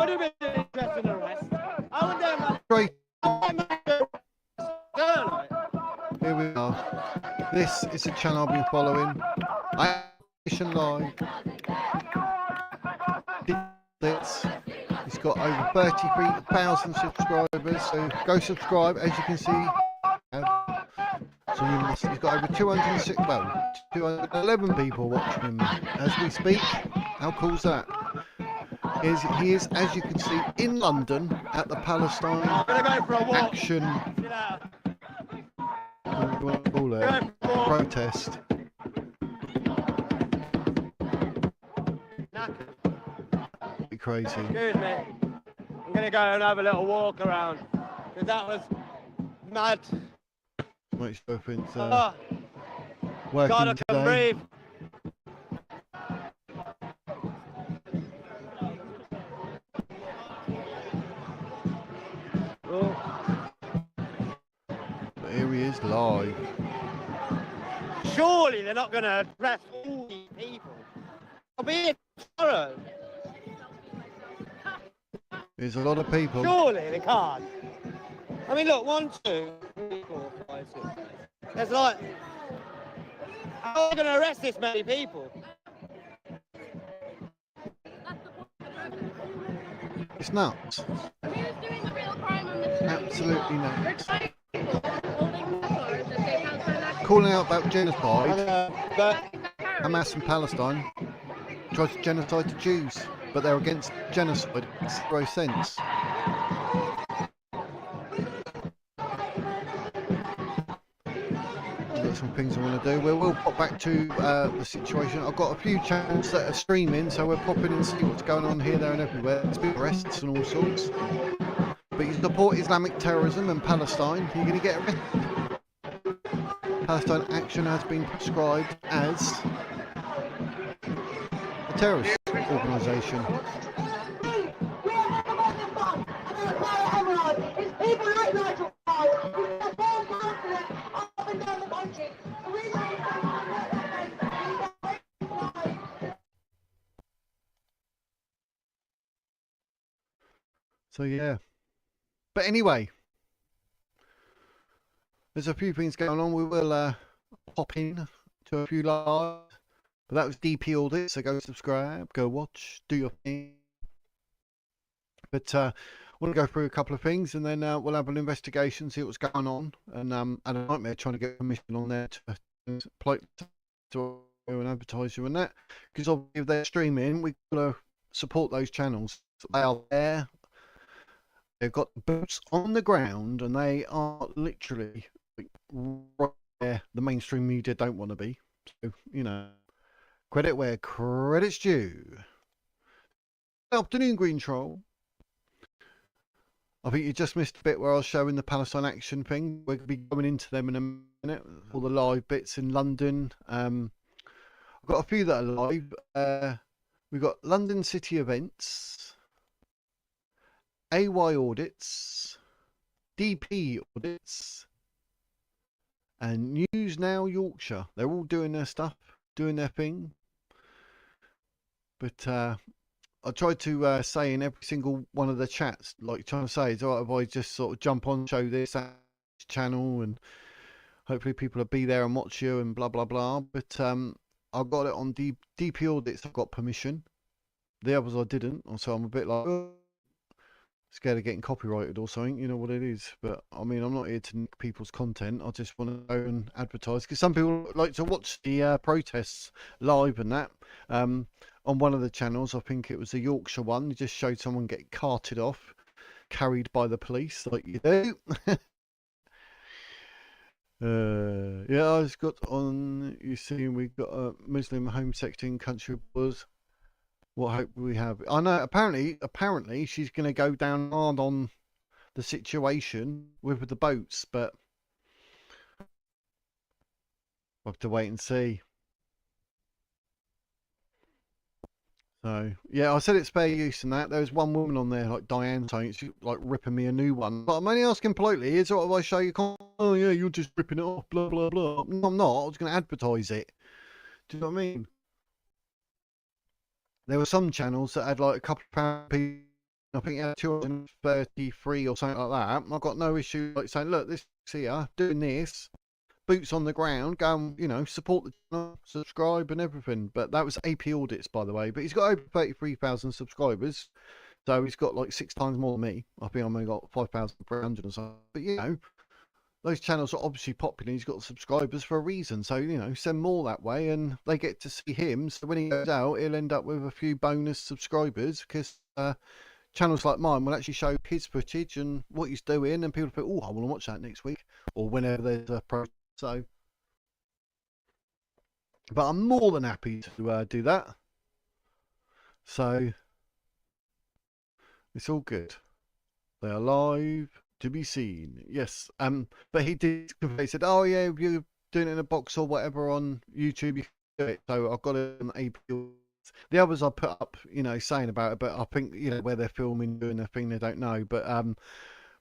would have been interested in arrest. I would have Great. done. Here we are. This is a channel I've been following. Action Live. It's got over 33,000 subscribers, so go subscribe. As you can see, so he's got over 211 people watching him as we speak. How cool is that? He is, as you can see, in London at the Palestine Action. What do you want to call it? Protest. Crazy. Excuse me. I'm going to go and have a little walk around because that was mad. Make sure it's working God, I today. can breathe. But here he is live. Surely they're not going to arrest all these people. I'll be here tomorrow. There's a lot of people. Surely they can't. I mean, look, 1, 2, 3, 4, 5, 6. There's like, how are they going to arrest this many people? It's nuts. Who's doing the real crime on the street? Absolutely nuts. They're trying to holding the cars that say Palestine Action. Calling out about genocide. But Hamas and Palestine tried to genocide the Jews, but they're against genocide. It makes zero sense. I've got some things I want to do. We'll pop back to the situation. I've got a few channels that are streaming, so we're popping and see what's going on here, there and everywhere. There's been arrests and all sorts. But you support Islamic terrorism and Palestine, you're going to get arrested. Palestine Action has been prescribed as a terrorist organisation. So yeah, but anyway, there's a few things going on. We will pop in to a few lives, but that was DP Audit, so go subscribe, go watch, do your thing. But I want to go through a couple of things, and then we'll have an investigation, see what's going on, and a nightmare trying to get permission on there to an advertiser and that, because obviously if they're streaming, we've got to support those channels. They are there. They've got boots on the ground, and they are literally right there. The mainstream media don't want to be. So, you know, credit where credit's due. Good afternoon, Green Troll. I think you just missed a bit where I was showing the Palestine Action thing. We're going to be going into them in a minute. All the live bits in London. I've got a few that are live. We've got London City Events, AY Audits, DP Audits, and News Now Yorkshire. They're all doing their stuff, doing their thing. But I tried to say in every single one of the chats, like trying to say, it's all right if I just sort of jump on, show this channel, and hopefully people will be there and watch you and blah, blah, blah. But I got it on DP Audits. I've got permission. The others I didn't. So I'm a bit like, oh, scared of getting copyrighted or something, you know what it is. But I mean, I'm not here to nick people's content. I just want to go and advertise, because some people like to watch the protests live and that. On one of the channels, I think it was the Yorkshire one, you just showed someone get carted off, carried by the police, like you do. Yeah, I just got on, you see, we've got a Muslim home sector in country was. What hope we have? I know apparently she's going to go down hard on the situation with the boats, but we'll have to wait and see. So yeah, I said it's fair use and that. There was one woman on there, like Diane, saying she's like ripping me a new one. But I'm only asking politely, is what if I show you? Oh yeah, you're just ripping it off, blah blah blah. No, I'm not. I was going to advertise it. Do you know what I mean? There were some channels that had like a couple of people I think he had 233 or something like that. I've got no issue like saying, look, this here, doing this, boots on the ground, go and, support the channel, subscribe and everything. But that was AP Audits, by the way. But he's got over 33,000 subscribers. So he's got like 6 times more than me. I think I've only got 5,300 or something. But, those channels are obviously popular. He's got subscribers for a reason. So, send more that way and they get to see him. So when he goes out, he'll end up with a few bonus subscribers because channels like mine will actually show his footage and what he's doing. And people think, oh, I want to watch that next week or whenever there's a pro. So, but I'm more than happy to do that. So, it's all good. They are live to be seen. Yes. But he did. He said, "Oh yeah, if you're doing it in a box or whatever on YouTube, you can do it." So I've got it on AP. The others I put up, saying about it, but I think where they're filming, doing their thing, they don't know. But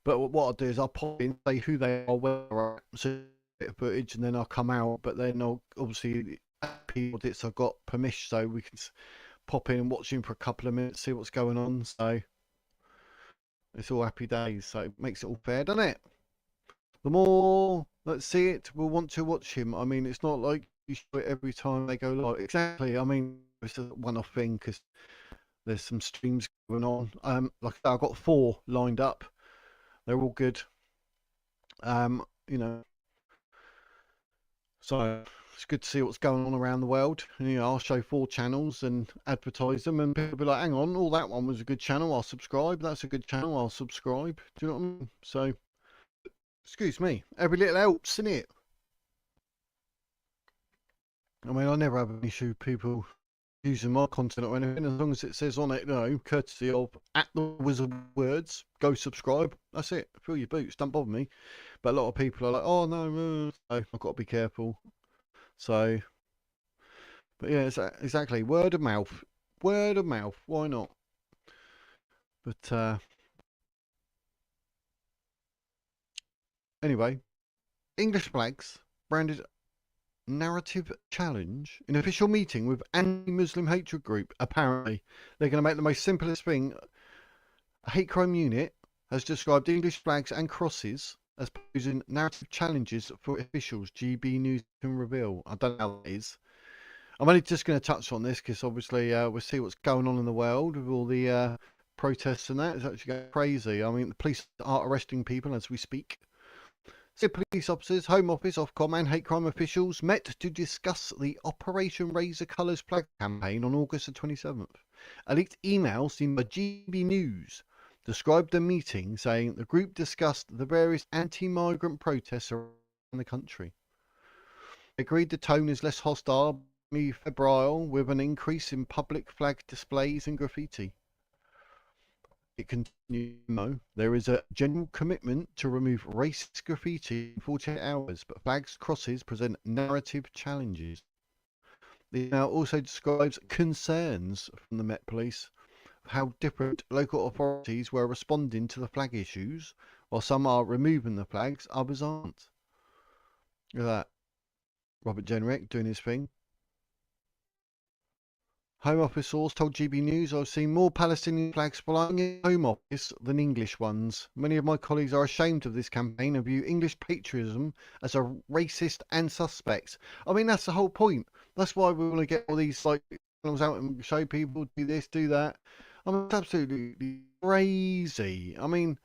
what I'll do is I'll pop in, say who they are, where they're at, so bit of footage, and then I'll come out. But then I'll obviously audits. I've got permission, so we can pop in and watch him for a couple of minutes, see what's going on. So. It's all happy days, so it makes it all fair, doesn't it? The more that see it will want to watch him. I mean, it's not like you show it every time they go live. Exactly. I mean, it's a one-off thing because there's some streams going on. Like I said, I've got 4 lined up. They're all good. So it's good to see what's going on around the world. And, I'll show 4 channels and advertise them, and people will be like, hang on, that one was a good channel, I'll subscribe. That's a good channel, I'll subscribe. Do you know what I mean? So, excuse me, every little helps, innit? I mean, I never have an issue with people using my content or anything, as long as it says on it, courtesy of @TheWizardWords, go subscribe. That's it. Fill your boots, don't bother me. But a lot of people are like, oh no, I've got to be careful. So, but yeah, exactly. Word of mouth. Word of mouth. Why not? But anyway, English flags branded narrative challenge in official meeting with anti-Muslim hatred group. Apparently, they're going to make the most simplest thing. A hate crime unit has described English flags and crosses as posing narrative challenges for officials. GB News can reveal. I don't know how that is. I'm only just going to touch on this because obviously we'll see what's going on in the world with all the protests and that. It's actually going crazy. I mean, the police are arresting people as we speak. So police officers, Home Office, Ofcom and hate crime officials met to discuss the Operation Raise the Colours flag campaign on August the 27th. A leaked email seen by GB News described the meeting, saying the group discussed the various anti-migrant protests around the country. They agreed the tone is less hostile, febrile, with an increase in public flag displays and graffiti. It continues, there is a general commitment to remove racist graffiti in 48 hours, but flags crosses present narrative challenges. The email also describes concerns from the Met Police how different local authorities were responding to the flag issues. While some are removing the flags, others aren't. Look at that. Robert Jenrick doing his thing. Home Office source told GB News, I've seen more Palestinian flags flying in Home Office than English ones. Many of my colleagues are ashamed of this campaign and view English patriotism as a racist and suspect. I mean, that's the whole point. That's why we want to get all these channels out and show people, do this, do that. I mean, it's absolutely crazy. I mean,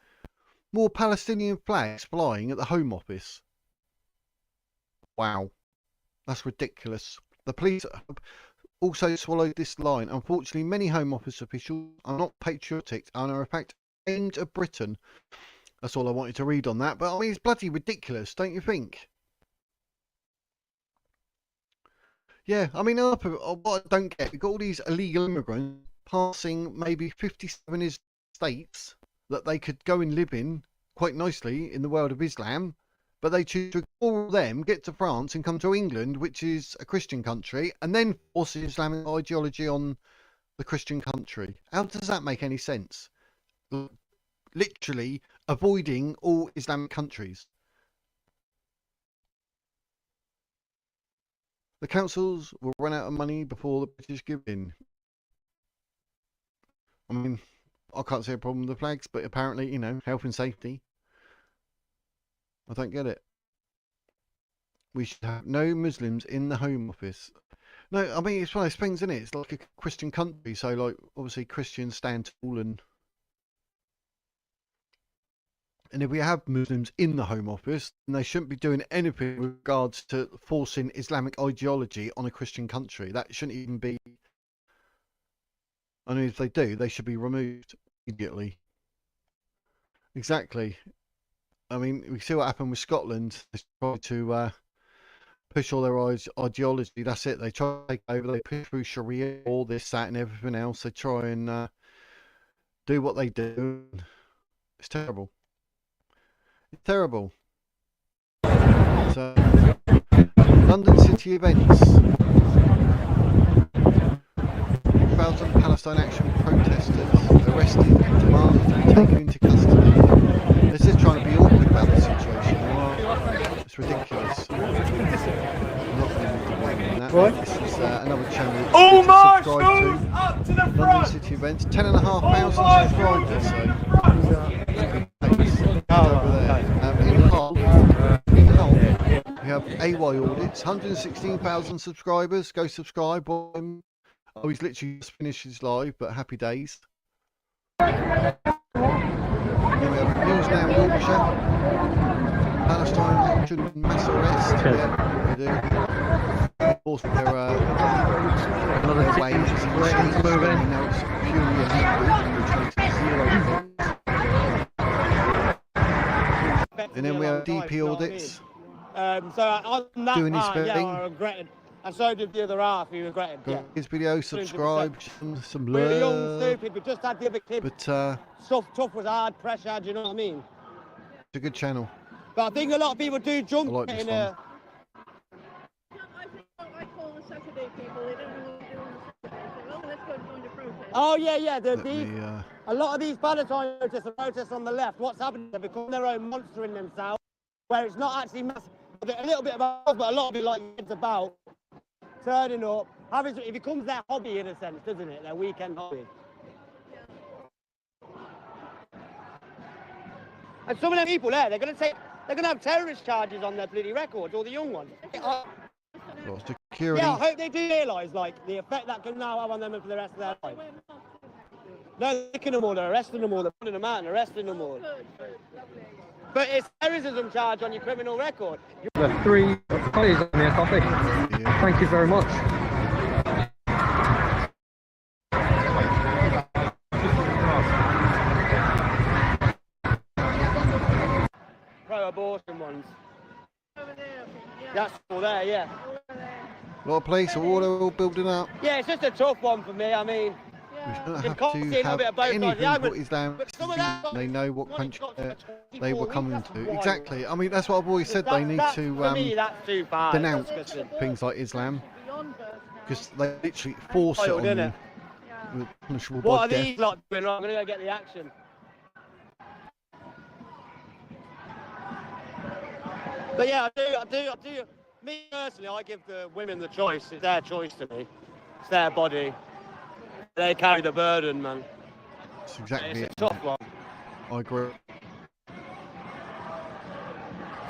more Palestinian flags flying at the Home Office. Wow. That's ridiculous. The police also swallowed this line. Unfortunately, many Home Office officials are not patriotic and are in fact aimed at Britain. That's all I wanted to read on that. But I mean, it's bloody ridiculous, don't you think? Yeah, I mean, what I don't get, we've got all these illegal immigrants passing maybe 57 states that they could go and live in quite nicely in the world of Islam, but they choose to ignore them, get to France and come to England, which is a Christian country, and then force Islamic ideology on the Christian country. How does that make any sense? Literally avoiding all Islamic countries. The councils will run out of money before the British give in. I mean, I can't see a problem with the flags, but apparently, you know, health and safety. I don't get it. We should have no Muslims in the Home Office. No, I mean, it's one of those things, isn't it? It's like a Christian country, so like obviously Christians stand tall, and if we have Muslims in the Home Office, then they shouldn't be doing anything with regards to forcing Islamic ideology on a Christian country. That shouldn't even be. I mean, if they do, they should be removed immediately. Exactly. I mean, we see what happened with Scotland. They tried to push all their ideology. That's it. They try to take over. They push through Sharia, all this, that, and everything else. They try and do what they do. It's terrible. It's terrible. So, London City events. 1,000 Palestine Action protesters arrested and demanded to be taken into custody. They're just trying to be awkward about the situation. It's ridiculous. I'm not going to be doing that. Right. This is another channel All to subscribe marshals to. up to the London front! City events. 10,500 subscribers. So in Hull, we have AY audits. 116,000 subscribers. Go subscribe. Oh, he's literally just finished his live, but happy days. Then we have News Now Yorkshire. Palestine Action mass arrest. Yeah, they do. Of course, there are another waves. It's moving. Now it's purely illegal, which makes it 0. And then we have DP audits. So on that doing his part, thing. I regretted. And so did the other half, he regretted. Yeah. His video, subscribe, some We're young, love. stupid, we just had the other clip. But Tough was hard, pressure, do you know what I mean? it's a good channel. But I think a lot of people do jump I like this in one. I call the Saturday people, they don't know what to do on the Saturday. So, well, let's go and join the protest. Oh yeah, Let a lot of these Palestine protests on the left, what's happening? They become their own monster in themselves, where it's not actually massive. A little bit about, but a lot of it like it's about turning up. It becomes their hobby in a sense, doesn't it? Their weekend hobby. And some of them people there, they're going to have terrorist charges on their bloody records, all the young ones. Lots of security. Yeah, I hope they do realise like the effect that can now have on them for the rest of their life. No, they're picking them all, they're arresting them all, they're putting them out and arresting them all. But it's terrorism charge on your criminal record. The 3 colleagues on their coffee. Yeah. Thank you very much. Pro-abortion ones. Over there, I think, yeah. That's all there, yeah. A lot of place, all building up. Yeah, it's just a tough one for me. I mean, We shouldn't You have can't to see a have bit of both sides of the anything but argument. Islam. But some of that- They know what country they were coming That's to. wild. Exactly. I mean, that's what I've always said. They need For to me, that's too far. denounce That's disgusting. things like Islam, Beyond birth now. because they literally force it Wild, on innit? you Yeah. with punishable What by are death. these lot doing? Right, I'm going to go get the action. But yeah, I do. Me personally, I give the women the choice. It's their choice to me. It's their body. They carry the burden, man. That's exactly It's it. a tough one. I agree.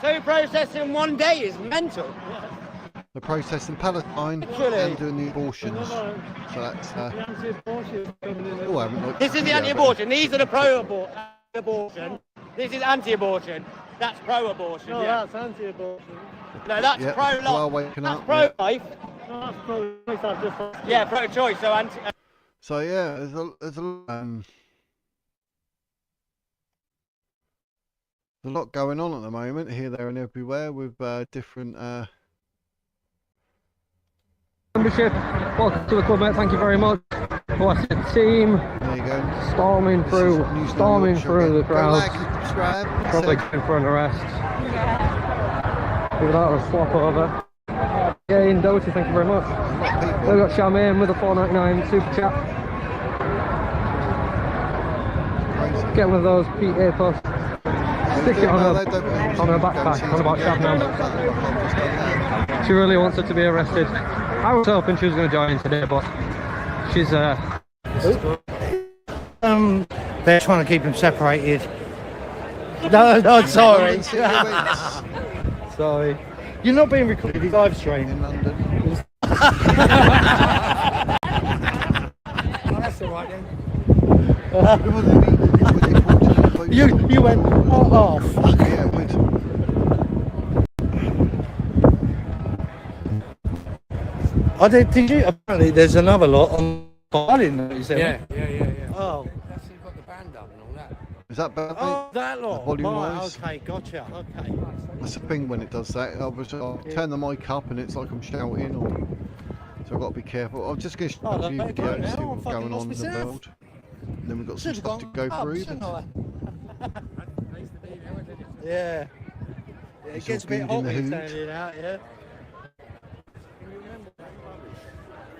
2 protests in 1 day is mental. The process in Palestine Literally. and doing the abortions. So that's. Oh, I haven't looked. This is the Yeah, anti-abortion. These are the pro-abortion. This is anti-abortion. That's pro-abortion. No, yeah. that's anti-abortion. No, that's Yeah, pro-life. well waking That's up, pro-life. No, that's pro-choice, that's different. Yeah, pro-choice. So anti. So yeah, there's a lot going on at the moment here, there, and everywhere with different. Membership, welcome to the club, mate. Thank you very much. Blessed team, There you go. storming This through, is News Now storming Yorkshire through the again. Go crowd. like and subscribe. Probably So- going for an arrest. Look at that, a swap over. Again, Doty, thank you very much. a lot of people. We've got Charmaine with a 4.99 super chat. Crazy. Get one of those PA posts. Stick it on her backpack, on about Shabnam. She really wants her to be arrested. I was hoping she was going to join today, but she's They're trying to keep him separated. No, no, sorry. Sorry. You're not being recorded, he's live stream. In London. Oh, that's alright then. You went, oh, fuck. Yeah, it would. Did you? Apparently there's another lot on. I didn't notice that. Yeah. Oh. That's you've got the band up and all that. Is that bad, mate? Oh, that lot. Volume Right, wise? okay, gotcha. Okay. That's the thing when it does that. I'll turn the mic up and it's like I'm shouting, or so I've got to be careful. I'm just going to show a few videos, see what's going on in the world. And then we've got some stuff to go through. Yeah. It gets a bit hot when it's standing out, yeah.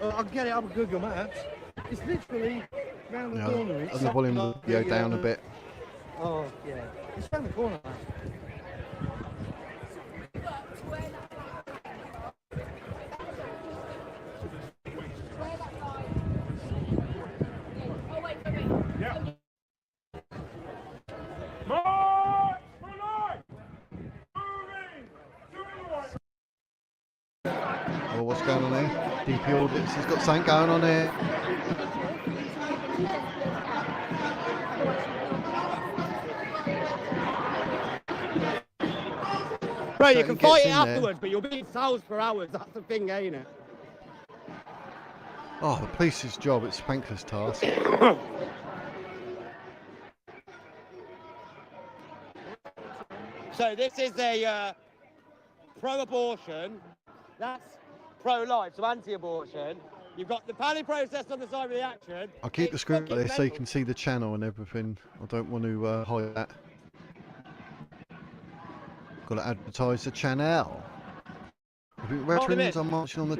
I'll get it up on Google Maps. It's literally round the corner. And the volume of the video down a bit. Oh, yeah. It's round the corner. Oh, what's going on here? DP Audits has got something going on here. Right, you can fight it afterwards, but you'll be in cells for hours. That's the thing, ain't it? Oh, the police's job, it's a thankless task. So this is a pro-abortion. That's pro-life, so anti-abortion. You've got the planning process on the side of the action. I'll keep the screen like this so you can see the channel and everything. I don't want to hide that. Got to advertise the channel. Veterans are marching on the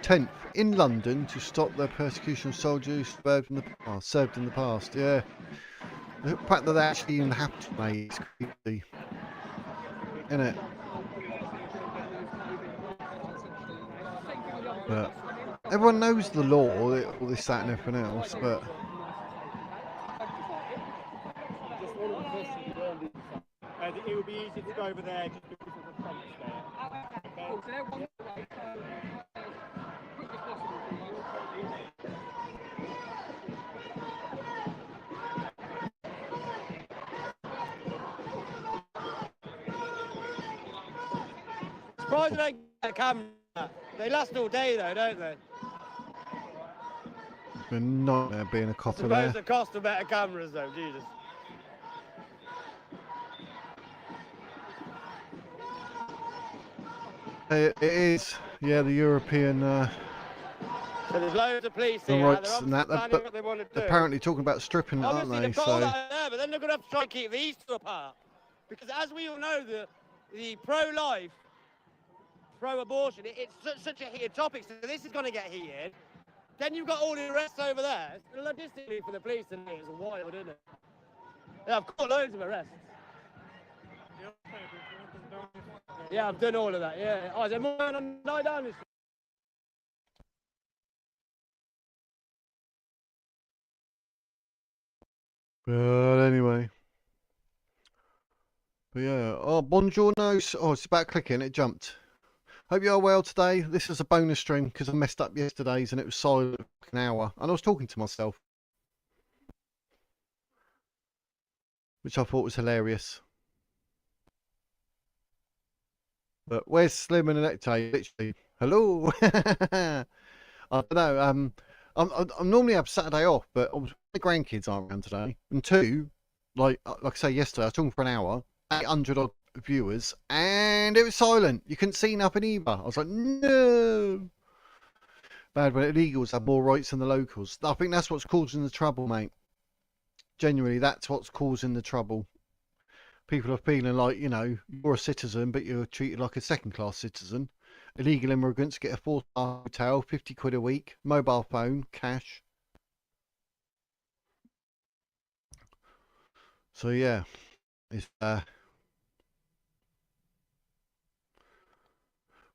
10th in London to stop the persecution of soldiers served in the past. Yeah, the fact that they actually even have to, mate, is creepy, isn't it? But everyone knows the law, all this, that, and everything else. But it would be easy to go over there just because of the fence there. Okay. Surprised they get a camera. They last all day though, don't they? it's been a nightmare being a copper Suppose there. the cost of better cameras though, Jesus. It is, yeah, the European So there's loads of police here. rights and that. But But what they want to do. apparently talking about stripping it, aren't Obviously, they? they've got all So that there, but then they're going to have to try and keep these two apart. Because as we all know, the pro-life, pro-abortion, it's such a heated topic, so this is going to get heated. Then you've got all the arrests over there. Logistically for the police, and it's wild, isn't it? Yeah, I've got loads of arrests. Yeah, I've done all of that, yeah. Oh, is there more on night down this? but anyway. But yeah, oh, buongiorno. Oh, it's about clicking, it jumped. Hope you're well today. This is a bonus stream because I messed up yesterday's and it was silent for an hour. And I was talking to myself, which I thought was hilarious. But where's Slim and Electe? Literally, hello. I don't know. I'm normally have Saturday off, but the grandkids aren't around today. And two, like I say yesterday, I was talking for an hour, 800 odd viewers, and it was silent. You couldn't see nothing either. I was like, no. Bad when illegals have more rights than the locals. I think that's what's causing the trouble, mate. Genuinely, that's what's causing the trouble. People are feeling like, you know, you're a citizen, but you're treated like a second-class citizen. Illegal immigrants get a 4-star hotel, 50 quid a week, mobile phone, cash. So yeah, it's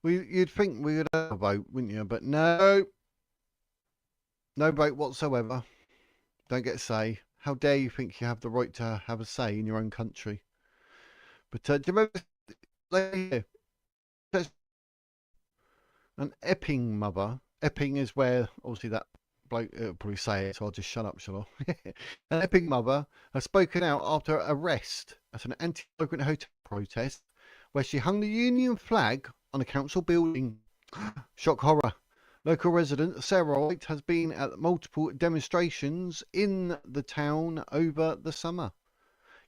you'd think we would have a vote, wouldn't you? But no, no vote whatsoever. Don't get a say. How dare you think you have the right to have a say in your own country? But do you remember an Epping mother? Epping is where, obviously, that bloke will probably say it, so I'll just shut up, shall I? An Epping mother has spoken out after arrest at an anti-migrant hotel protest where she hung the Union flag on a council building. Shock horror. Local resident Sarah White has been at multiple demonstrations in the town over the summer,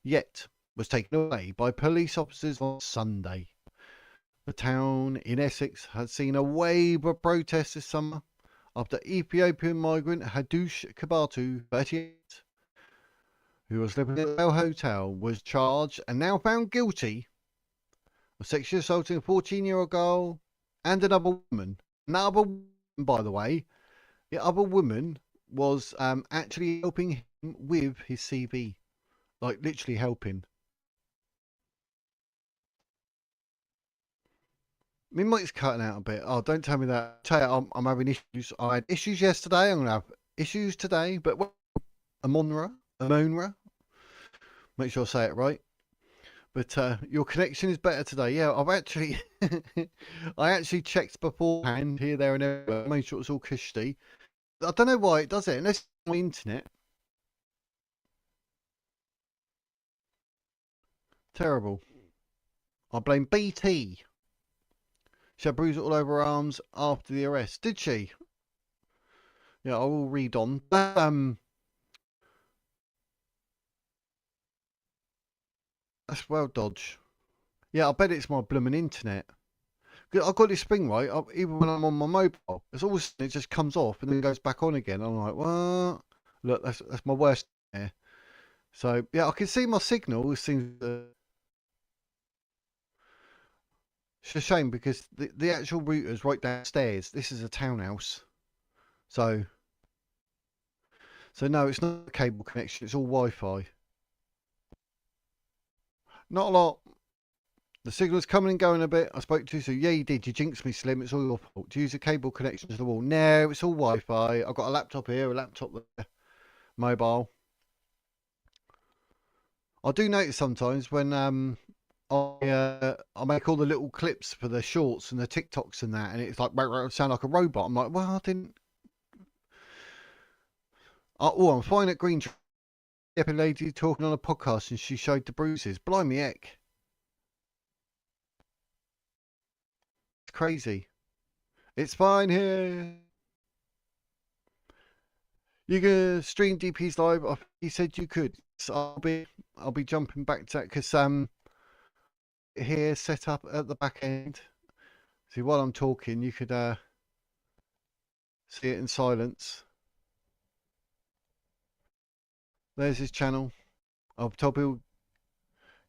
yet was taken away by police officers on Sunday. The town in Essex has seen a wave of protests this summer after Ethiopian migrant Hadush Gerberslasie Kebatu, 38, who was living at the hotel, was charged and now found guilty of sexually assaulting a 14-year-old girl and another woman. Another woman, by the way, the other woman was actually helping him with his CV, like literally helping. My mic's cutting out a bit. Oh, don't tell me that. Tell you, I'm having issues. I had issues yesterday. I'm going to have issues today. But Amonra. Make sure I say it right. But your connection is better today. Yeah, I've actually, I actually checked beforehand here, there, and everywhere. Made sure it's all cushy. I don't know why it does it unless it's on my internet. Terrible. I blame BT. She had bruises all over her arms after the arrest. Did she? Yeah, I will read on. That's well dodge. Yeah, I bet it's my blooming internet. I've got this thing, right? Even when I'm on my mobile, it's always, it just comes off and then goes back on again. I'm like, what? Look, that's my worst nightmare. So, yeah, I can see my signal. It seems it's a shame because the actual router's right downstairs. This is a townhouse. So no, it's not a cable connection. It's all Wi-Fi. Not a lot. The signal's coming and going a bit. I spoke to you, so yeah, you did. You jinxed me, Slim. It's all your fault. To use a cable connection to the wall. No, it's all Wi-Fi. I've got a laptop here, a laptop there, mobile. I do notice sometimes when I make all the little clips for the shorts and the TikToks and that, and it's like sound like a robot. I'm like, well, I didn't. Oh, I'm fine at Green. A lady talking on a podcast and she showed the bruises. Blimey heck. It's crazy. It's fine here. You can stream DP's live. He said you could. So I'll be jumping back to that because here set up at the back end. See, while I'm talking, you could see it in silence. There's his channel. I've told people,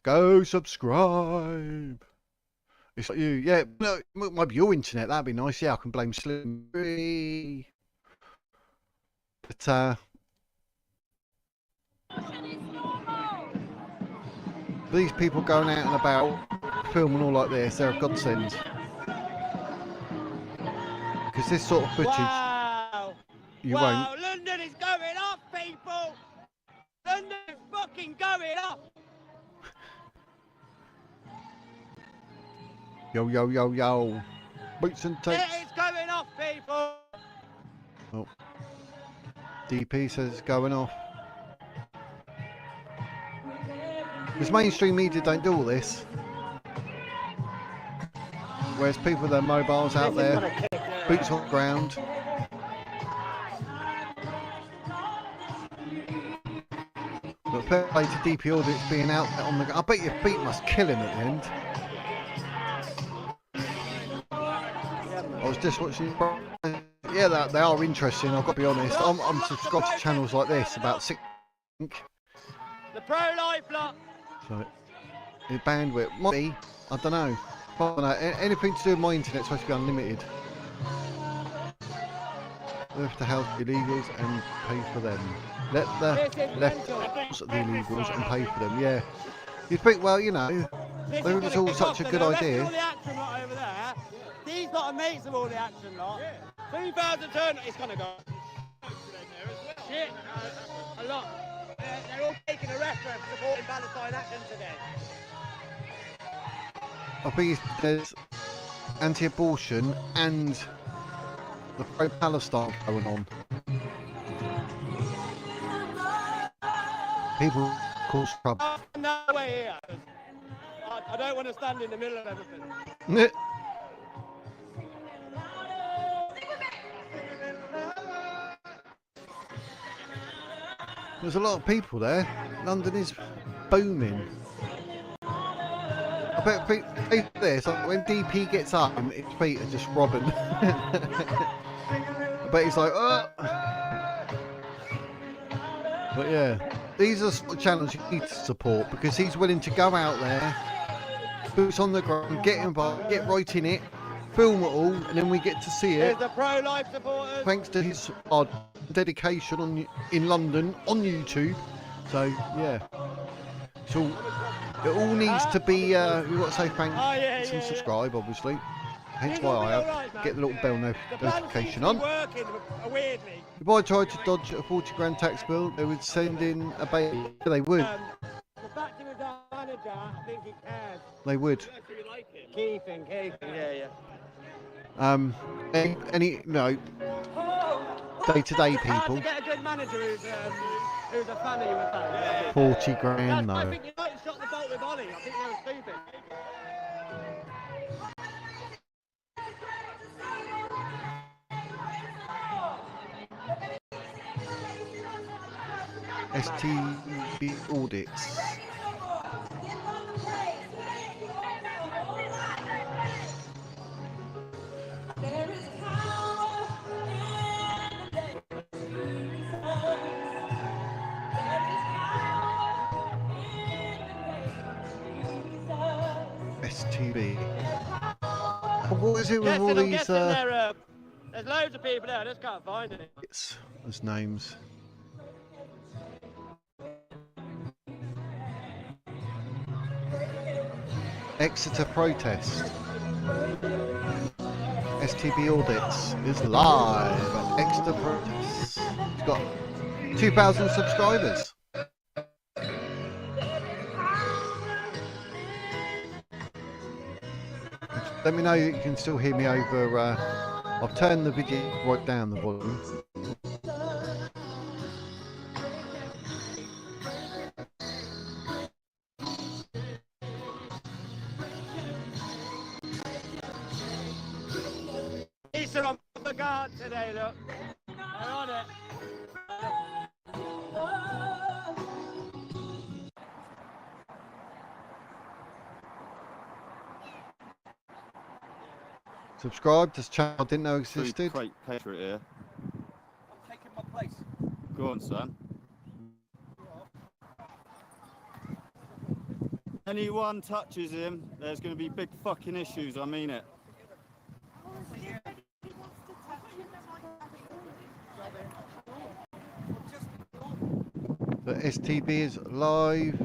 go subscribe. It's like you, yeah. No, it might be your internet. That'd be nice. Yeah, I can blame Slim. But these people going out and about, filming all like this, they're a godsend. Because this sort of footage, you won't. London is going off, people. London is fucking going off. Yo, yo, yo, yo. Boots and tapes. It is going off, people. Oh. DP says it's going off. Because mainstream media don't do all this. Whereas people with their mobiles out there, boots on the ground. But fair play to DP audience being out there on the... I bet your feet must kill him at the end. I was just watching... Yeah, they are interesting, I've got to be honest. I'm subscribed to channels like this, about 6... The pro-life lot. So, the bandwidth might be, I don't know. Anything to do with my internet is supposed to be unlimited. We have to help the illegals and pay for them. Let the left the illegals and pay for them. Yeah. You'd think, well, you know, it was all such a good idea. All the action lot over there. These lot are mates of all the action lot. 2,000 turn, it's gonna go. Shit, a lot. They're all taking a reference supporting Palestine Action today. I think there's anti-abortion and the pro-Palestine going on. People cause trouble. No way here. I don't want to stand in the middle of everything. There's a lot of people there. London is booming. I bet this, like when DP gets up and his feet are just robbing. I bet he's like, oh. But yeah, these are sort of channels you need to support because he's willing to go out there, boots on the ground, get involved, get right in it, film it all, and then we get to see it. There's the pro-life supporters. Thanks to his dedication in London on YouTube. So yeah, so it all needs to be. We've got to say thanks and subscribe, obviously. Hence why I have get the little bell notification on. If I tried to dodge a 40 grand tax bill, they would send in a baby. They would. The fact he was our manager, I think he cares. They would. Keeping, yeah. Any no day-to-day people. To get a good manager who's a fan of you and that. 40 grand, I no. think United shot the bolt with Ollie. I think they were stupid. STB audits. STB. What is it with all these? There's loads of people there. I just can't find it. There's names. Exeter protest. STB audits is live at Exeter protest. It's got 2,000 subscribers. Let me know you can still hear me over. I've turned the video right down the volume. They're on the guard today, look. They're on it. Subscribe to this channel I didn't know existed. Great patriot here. I'm taking my place. Go on, son. Anyone touches him, there's going to be big fucking issues, I mean it. The STB is live.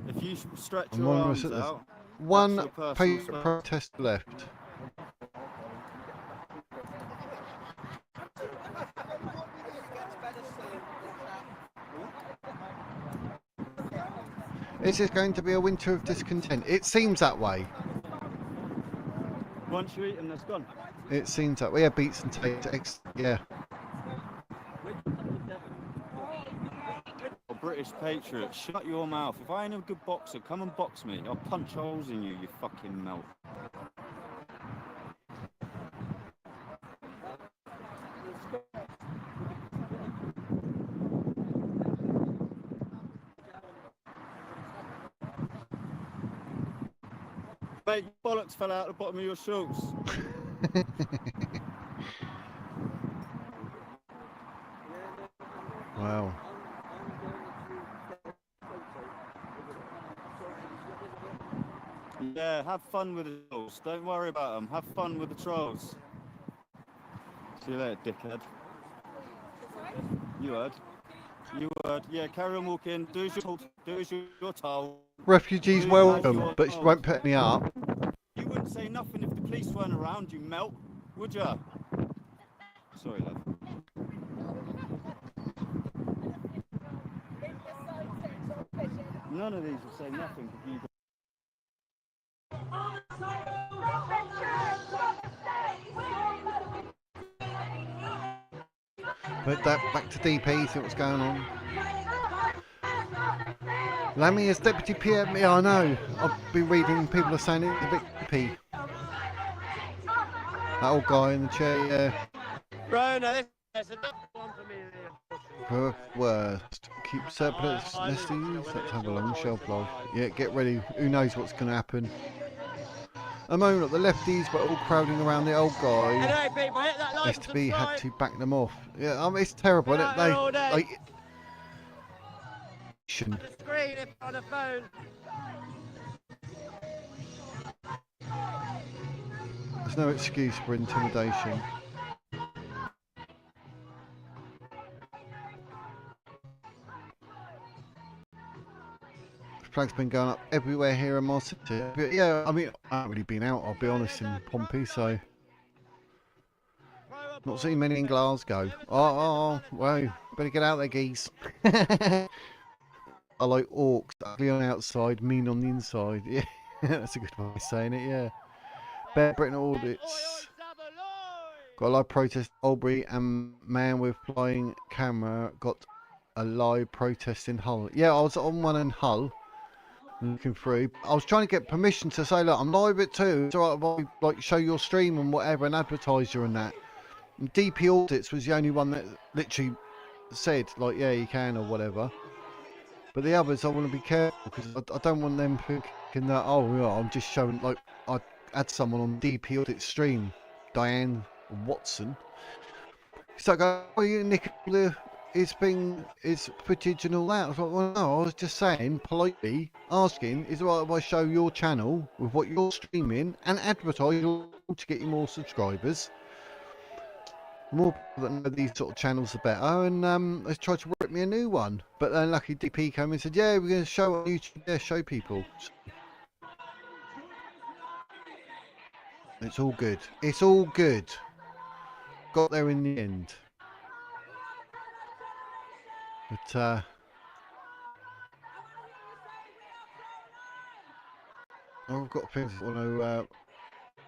If you stretch your arms out, one protest left. This is going to be a winter of discontent. It seems that way. Once you eat them, that's gone. It seems that way. Yeah, beats and takes. Yeah. Oh, British patriot, shut your mouth. If I ain't a good boxer, come and box me. I'll punch holes in you, you fucking melt. Mate, your bollocks fell out the bottom of your shorts. Wow. Yeah, have fun with the trolls. Don't worry about them. Have fun with the trolls. See you later, dickhead. You heard. You heard. Yeah, carry on walking. Do as you're told. Refugees welcome, but she won't put me up. You wouldn't say nothing if the police weren't around, you melt, would ya? Sorry, love. None of these will say nothing if you. But back to DP, see what's going on. Lammy is Deputy PM. Yeah, I know. I've been reading, people are saying it's a bit DP. That old guy in the chair, yeah. Rona, this is another one for me. Worst. Keep surplus nesties. Let's have a long shelf life. Yeah, get ready. Who knows what's going to happen. A moment at the lefties, but all crowding around the old guy. Anyway, people, hit that like STB had to back them off. Yeah, it's terrible, isn't it? They the screen if on a phone. There's no excuse for intimidation. The flag's been going up everywhere here in my city. But yeah, I mean, I haven't really been out, I'll be honest, in Pompey, so not seen many in Glasgow. Oh, well, better get out there, geese. I like orcs, ugly on the outside, mean on the inside. Yeah, that's a good way of saying it, yeah. Bear Britain audits. Got a live protest in Albury, and man with flying camera got a live protest in Hull. Yeah, I was on one in Hull, looking through. I was trying to get permission to say, look, I'm live at 2. It's alright if I like show your stream and whatever, and advertise you and that. And DP Audits was the only one that literally said, like, yeah, you can or whatever. But the others, I want to be careful because I don't want them thinking that, oh, yeah, I'm just showing, like, I had someone on DP Audit stream, Diane Watson. So I go, oh, you nick his footage and all that. I was like, well, no, I was just saying, politely asking, is it right if I show your channel with what you're streaming and advertise to get you more subscribers? The more people that know these sort of channels, the better. And they tried to rip me a new one. But then lucky DP came and said, yeah, we're going to show on YouTube, yeah, show people. It's all good. It's all good. Got there in the end. But I've got things I want to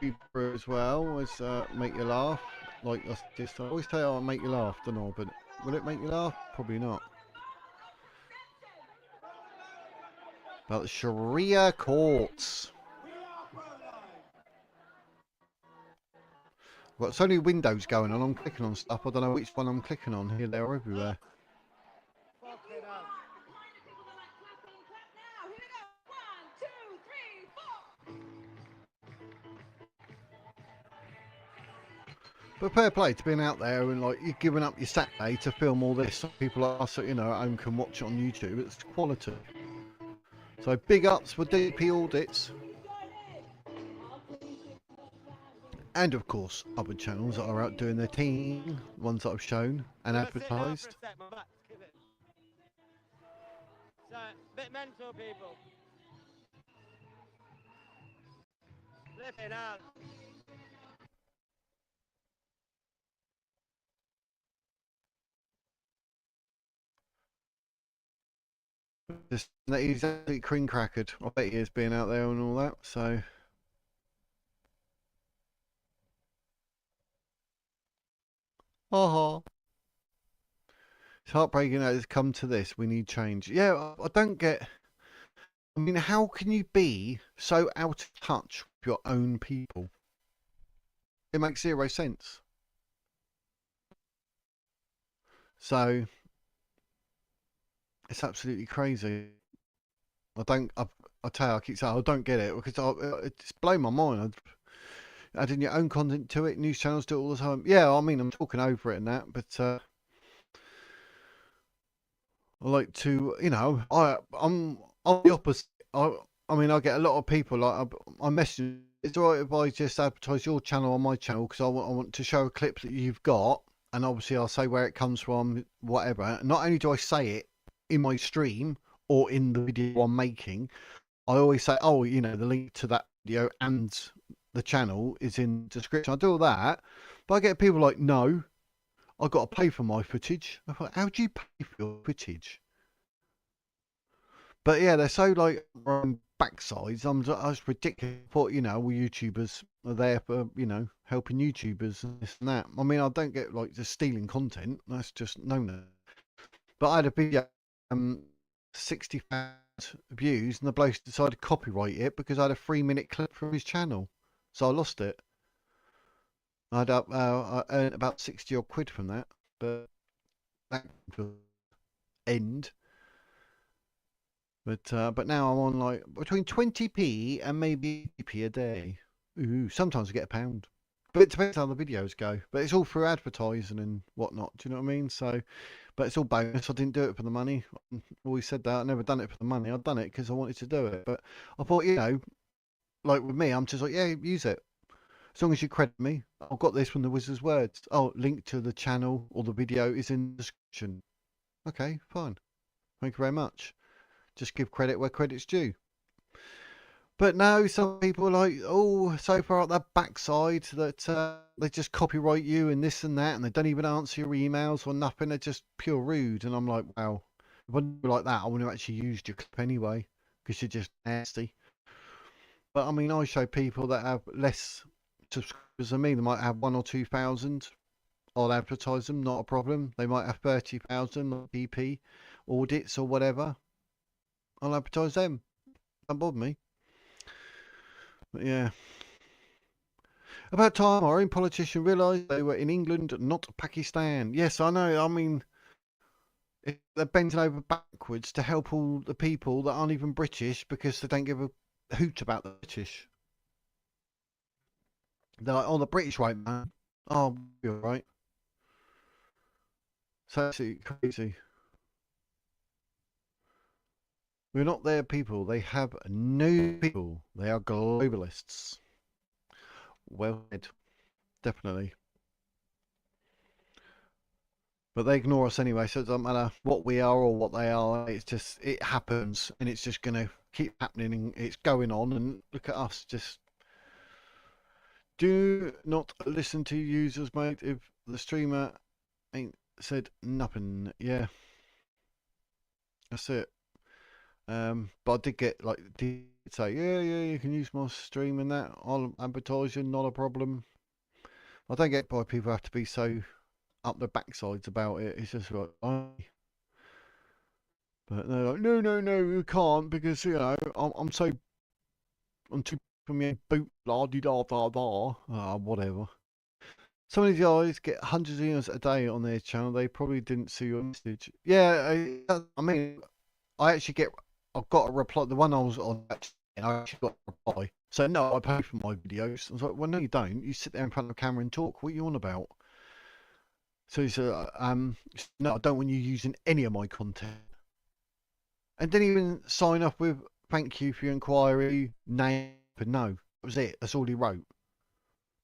read through as well as make you laugh. Like I always tell you I'll make you laugh, don't I? But will it make you laugh? Probably not. About the Sharia courts. I've got so many windows going on, I'm clicking on stuff, I don't know which one I'm clicking on. Here, they're everywhere. But fair play to being out there and like you're giving up your Saturday to film all this. People like us, you know, at home can watch it on YouTube. It's quality. So big ups for DP Audits. And of course, other channels that are out doing their thing, ones that I've shown and advertised. So, bit mental, people. Flipping out. He's absolutely cream crackered. I bet he is being out there and all that. So. It's heartbreaking that it's come to this. We need change. Yeah, I don't get. I mean, how can you be so out of touch with your own people? It makes zero sense. So. It's absolutely crazy. I tell you, I keep saying I don't get it because it's blown my mind. Adding your own content to it, news channels do it all the time. Yeah, I mean, I'm talking over it and that, but I like to, you know, I'm the opposite. I mean, I get a lot of people like I message. It's alright if I just advertise your channel on my channel because I want to show a clip that you've got, and obviously I'll say where it comes from, whatever. Not only do I say it in my stream or in the video I'm making, I always say, oh, you know, the link to that video and the channel is in the description. I do all that, but I get people like, no, I got to pay for my footage. I thought, how do you pay for your footage? But yeah, they're so like on backsides. I was ridiculous. I thought, well, YouTubers are there for, helping YouTubers and this and that. I mean, I don't get like just stealing content. That's just no. But I had a video, 60,000 views, and the bloke decided to copyright it because I had a 3-minute clip from his channel, so I lost it. I earned about 60 odd quid from that, but that will end. But now I'm on like between 20p and maybe 80p a day. Ooh, sometimes I get £1. But it depends how the videos go. But it's all through advertising and whatnot. Do you know what I mean? So, but it's all bonus. I didn't do it for the money. I always said that. I never done it for the money. I've done it because I wanted to do it. But I thought, like with me, I'm just like, yeah, use it. As long as you credit me. I've got this from the Wizard's Words. Oh, link to the channel or the video is in the description. Okay, fine. Thank you very much. Just give credit where credit's due. But no, some people are like, oh, so far up their backside that they just copyright you and this and that, and they don't even answer your emails or nothing. They're just pure rude. And I'm like, wow, if I were like that, I wouldn't have actually used your clip anyway, because you're just nasty. But I mean, I show people that have less subscribers than me. They might have 1,000 or 2,000. I'll advertise them, not a problem. They might have 30,000 EP audits or whatever. I'll advertise them. Don't bother me. But yeah. About time our own politician realised they were in England, not Pakistan. Yes, I know. I mean, they're bending over backwards to help all the people that aren't even British because they don't give a hoot about the British. They're like, oh, the British right, man. Oh, you're right. So absolutely crazy. We're not their people. They have no people. They are globalists. Well said. Definitely. But they ignore us anyway, so it doesn't matter what we are or what they are. It's just, it happens, and it's just going to keep happening, and it's going on, and look at us. Just do not listen to users, mate, if the streamer ain't said nothing. Yeah. That's it. But I did get like, did say, yeah, you can use my stream and that. I'll advertise you, not a problem. I don't get why people have to be so up their backsides about it. It's just like, but they're like, no, you can't because I'm too from your boot, la di da da da. Whatever. Some of these guys get hundreds of emails a day on their channel. They probably didn't see your message. Yeah, I mean, I've got a reply. The one I was on, and I actually got a reply. So no, I pay for my videos. I was like, well, no, you don't. You sit there in front of the camera and talk. What are you on about? So he said, no, I don't want you using any of my content. And didn't even sign off with thank you for your inquiry, name, but no, that was it. That's all he wrote.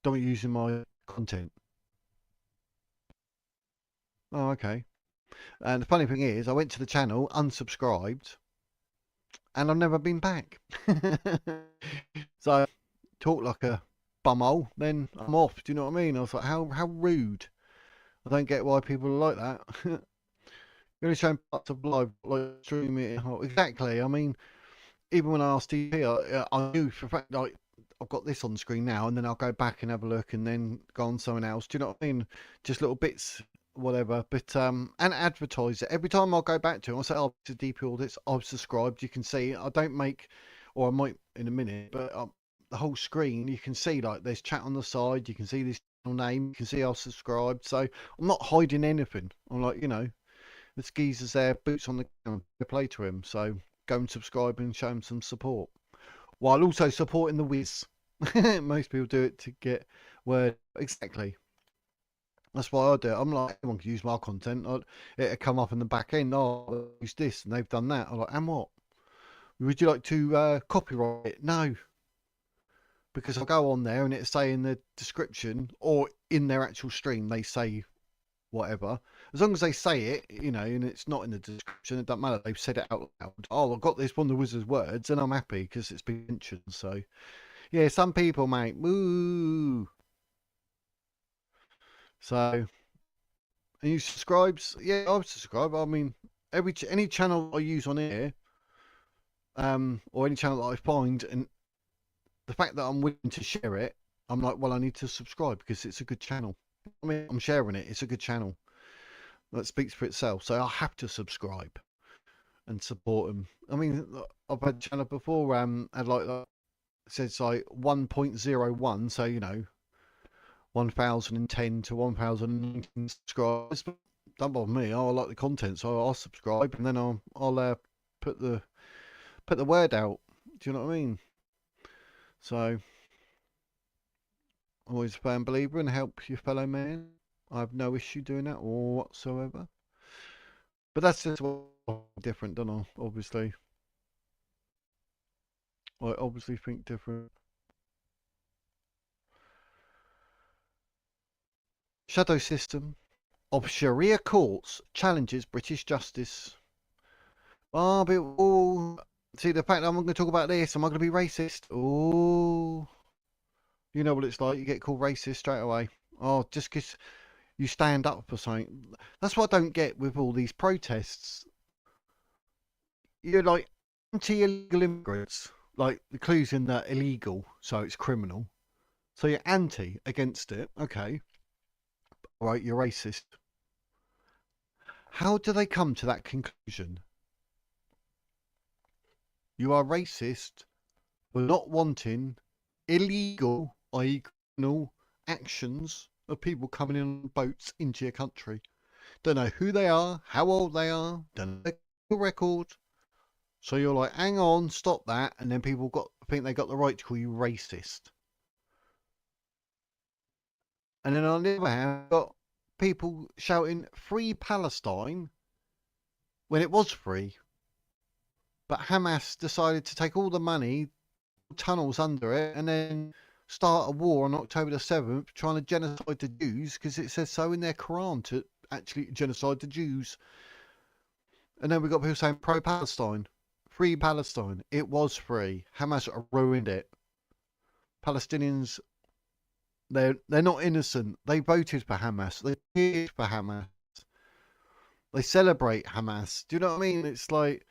Don't want you using my content. Oh, okay. And the funny thing is, I went to the channel, unsubscribed, and I've never been back. So, talk like a bumhole, then I'm off. Do you know what I mean? I was like, how rude. I don't get why people are like that. You're only showing parts of live, like streaming it. Exactly. I mean, even when I asked DP, I knew for a fact, like, I've got this on screen now, and then I'll go back and have a look, and then go on something else. Do you know what I mean? Just little bits, whatever. But and advertise it every time I'll go back to it. I'll say, oh, to DP audits, I've subscribed. You can see I don't make, or I might in a minute, but the whole screen you can see like there's chat on the side. You can see this name. You can see I've subscribed. So I'm not hiding anything. I'm like, the geezer's there, boots on the ground, play to him. So go and subscribe and show him some support, while also supporting the Wiz. Most people do it to get word. Exactly. That's why I do it. I'm like, anyone can use my content. It'll come up in the back end. Oh, use this, and they've done that. I'm like, and what? Would you like to copyright it? No. Because I'll go on there and it'll say in the description or in their actual stream, they say whatever. As long as they say it, and it's not in the description, it doesn't matter. They've said it out loud. Oh, I've got this one of the Wizard's Words, and I'm happy because it's been mentioned. So, Yeah, some people, mate. Woo. So, and you subscribes? Yeah, I subscribe. I mean, any channel I use on here, or any channel that I find, and the fact that I'm willing to share it, I'm like, well, I need to subscribe because it's a good channel. I mean, I'm sharing it. It's a good channel. That speaks for itself. So I have to subscribe and support them. I mean, I've had channel before. Had like it says like 1.01. So 1010 to 1019 subscribers. But don't bother me. I like the content, so I'll subscribe and then I'll put the word out. Do you know what I mean? So, always a firm believer and help your fellow man. I have no issue doing that whatsoever. But that's just different, don't I? Obviously. I obviously think different. Shadow system of Sharia courts challenges British justice. Oh, but see, the fact that I'm going to talk about this, am I going to be racist? Oh, you know what it's like. You get called racist straight away. Oh, just because you stand up for something. That's what I don't get with all these protests. You're like anti-illegal immigrants. Like the clue's in that illegal, so it's criminal. So you're anti against it. Okay. All right, you're racist. How do they come to that conclusion? You are racist for not wanting illegal, i.e. criminal actions of people coming in on boats into your country. Don't know who they are, how old they are, don't know their record. So you're like, hang on, stop that, and then people think they got the right to call you racist. And then on the other hand, you've got people shouting free Palestine when it was free. But Hamas decided to take all the money, tunnels under it, and then start a war on October the 7th, trying to genocide the Jews, because it says so in their Quran to actually genocide the Jews. And then we've got people saying pro-Palestine, free Palestine. It was free. Hamas ruined it. Palestinians, they're not innocent. They voted for Hamas. They cheered for Hamas. They celebrate Hamas. Do you know what I mean? It's like...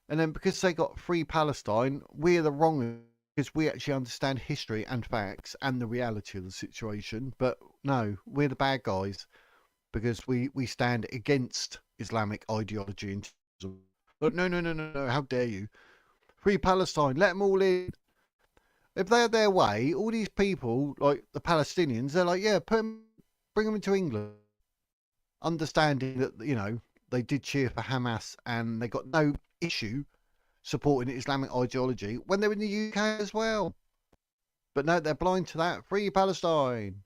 And then because they got free Palestine, we're the wrong, because we actually understand history and facts and the reality of the situation. But no, we're the bad guys because we stand against Islamic ideology. But no, how dare you? Free Palestine, let them all in. If they had their way, all these people, like the Palestinians, they're like, yeah, bring them into England. Understanding that, they did cheer for Hamas and they got no issue supporting Islamic ideology when they're in the UK as well. But no, they're blind to that. Free Palestine.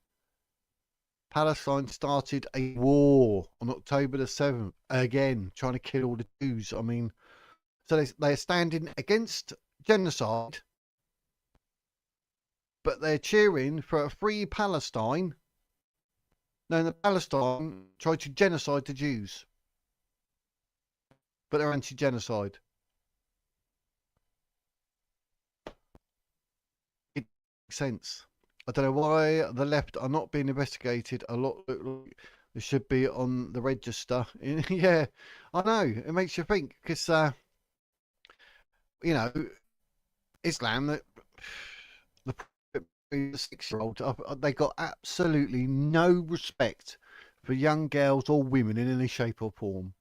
Palestine started a war on October the 7th, again, trying to kill all the Jews. I mean, so they're standing against genocide, but they're cheering for a free Palestine. No, the Palestine tried to genocide the Jews. But they're anti-genocide. It makes sense. I don't know why the left are not being investigated a lot. They should be on the register. Yeah, I know. It makes you think because, Islam, the 6-year-old, they got absolutely no respect for young girls or women in any shape or form.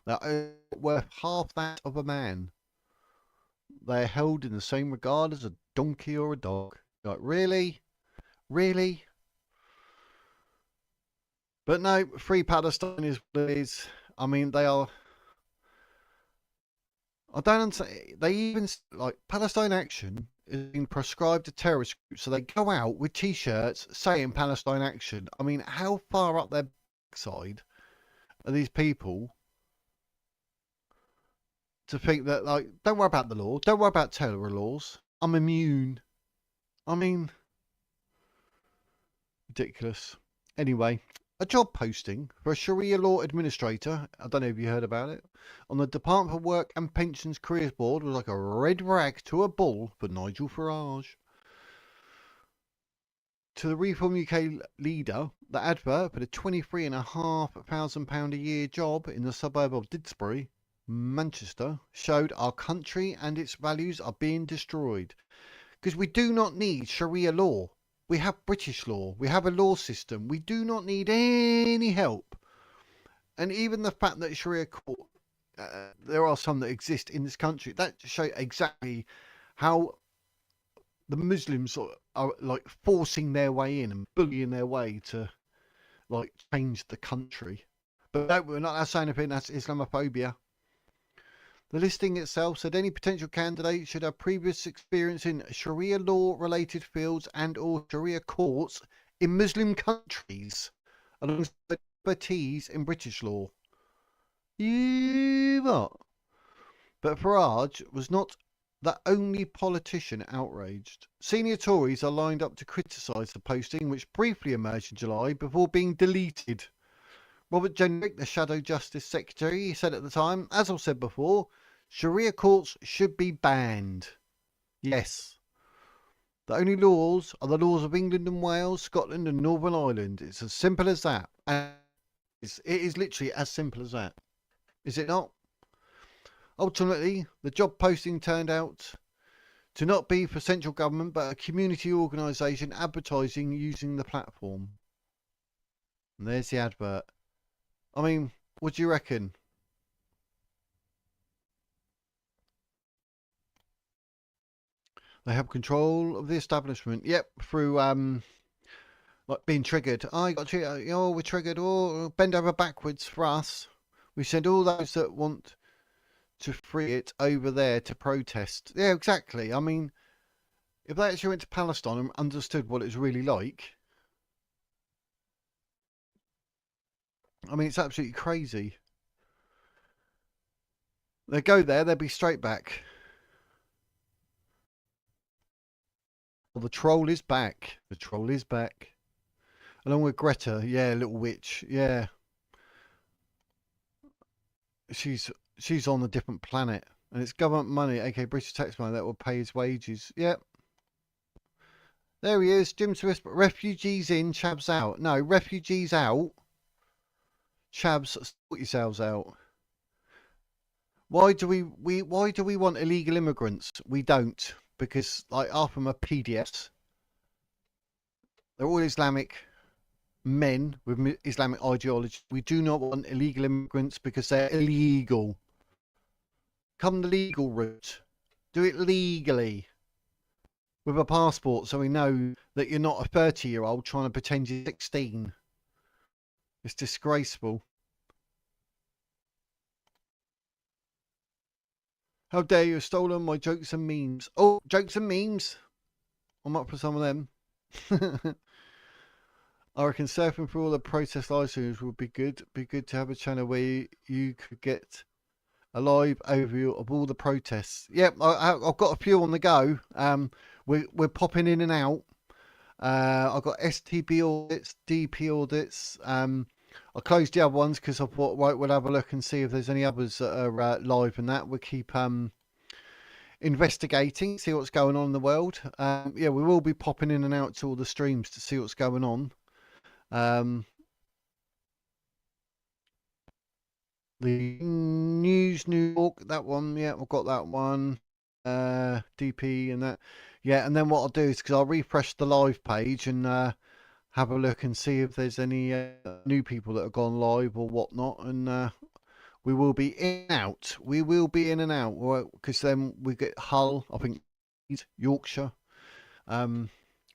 They're worth half that of a man. They're held in the same regard as a donkey or a dog. Like, really? Really? But no, free Palestine is what it is. I mean, they are... I don't understand. They even... Like, Palestine Action is being prescribed to terrorist groups, so they go out with T-shirts saying Palestine Action. I mean, how far up their backside are these people... to think that, like, don't worry about the law. Don't worry about terror laws. I'm immune. I mean, ridiculous. Anyway, a job posting for a Sharia law administrator, I don't know if you heard about it, on the Department for Work and Pensions Careers Board was like a red rag to a bull for Nigel Farage. to the Reform UK leader, the advert for the £23,500 a year job in the suburb of Didsbury, Manchester, showed our country and its values are being destroyed. Because we do not need Sharia law. We have British law. We have a law system. We do not need any help. And even the fact that Sharia court, there are some that exist in this country, that show exactly how the Muslims are like forcing their way in and bullying their way to like change the country. But no, we're not saying anything, that's Islamophobia. The listing itself said any potential candidate should have previous experience in Sharia law related fields and or Sharia courts in Muslim countries, alongside expertise in British law. What? But Farage was not the only politician outraged. Senior Tories are lined up to criticise the posting, which briefly emerged in July before being deleted. Robert Jenrick, the Shadow Justice Secretary, said at the time, as I've said before, Sharia courts should be banned. Yes. The only laws are the laws of England and Wales, Scotland and Northern Ireland. It's as simple as that. And it is literally as simple as that. Is it not? Ultimately, the job posting turned out to not be for central government, but a community organisation advertising using the platform. And there's the advert. I mean, what do you reckon? They have control of the establishment. Yep, through like being triggered. I got triggered. Oh, we're triggered. Oh, bend over backwards for us. We send all those that want to free it over there to protest. Yeah, exactly. I mean, if they actually went to Palestine and understood what it's really like, I mean, it's absolutely crazy. They go there, they'll be straight back. Well, the troll is back. The troll is back. Along with Greta, yeah, little witch, yeah. She's on a different planet. And it's government money, aka British tax money, that will pay his wages. Yep. There he is. Jim Smith. Refugees in, Chavs out. No, refugees out. Chavs, sort yourselves out. Why do we want illegal immigrants? We don't, because like half of them are PDFs. They're all Islamic men with Islamic ideology. We do not want illegal immigrants because they're illegal. Come the legal route. Do it legally with a passport, so we know that you're not a 30-year-old trying to pretend you're 16. It's disgraceful. How dare you have stolen my jokes and memes? Oh, jokes and memes. I'm up for some of them. I reckon surfing through all the protest live streams would be good. Be good to have a channel where you could get a live overview of all the protests. Yep, I've got a few on the go. We're popping in and out. I've got STB audits, DP audits. I closed the other ones because I thought, right, we'll have a look and see if there's any others that are live and that. We'll keep investigating, see what's going on in the world. Yeah, we will be popping in and out to all the streams to see what's going on. The News New York, that one, yeah, I've got that one. DP and that. Yeah, and then what I'll do is, because I'll refresh the live page and have a look and see if there's any new people that have gone live or whatnot, and we will be in and out. We will be in and out, because then we get Hull, I think, Yorkshire,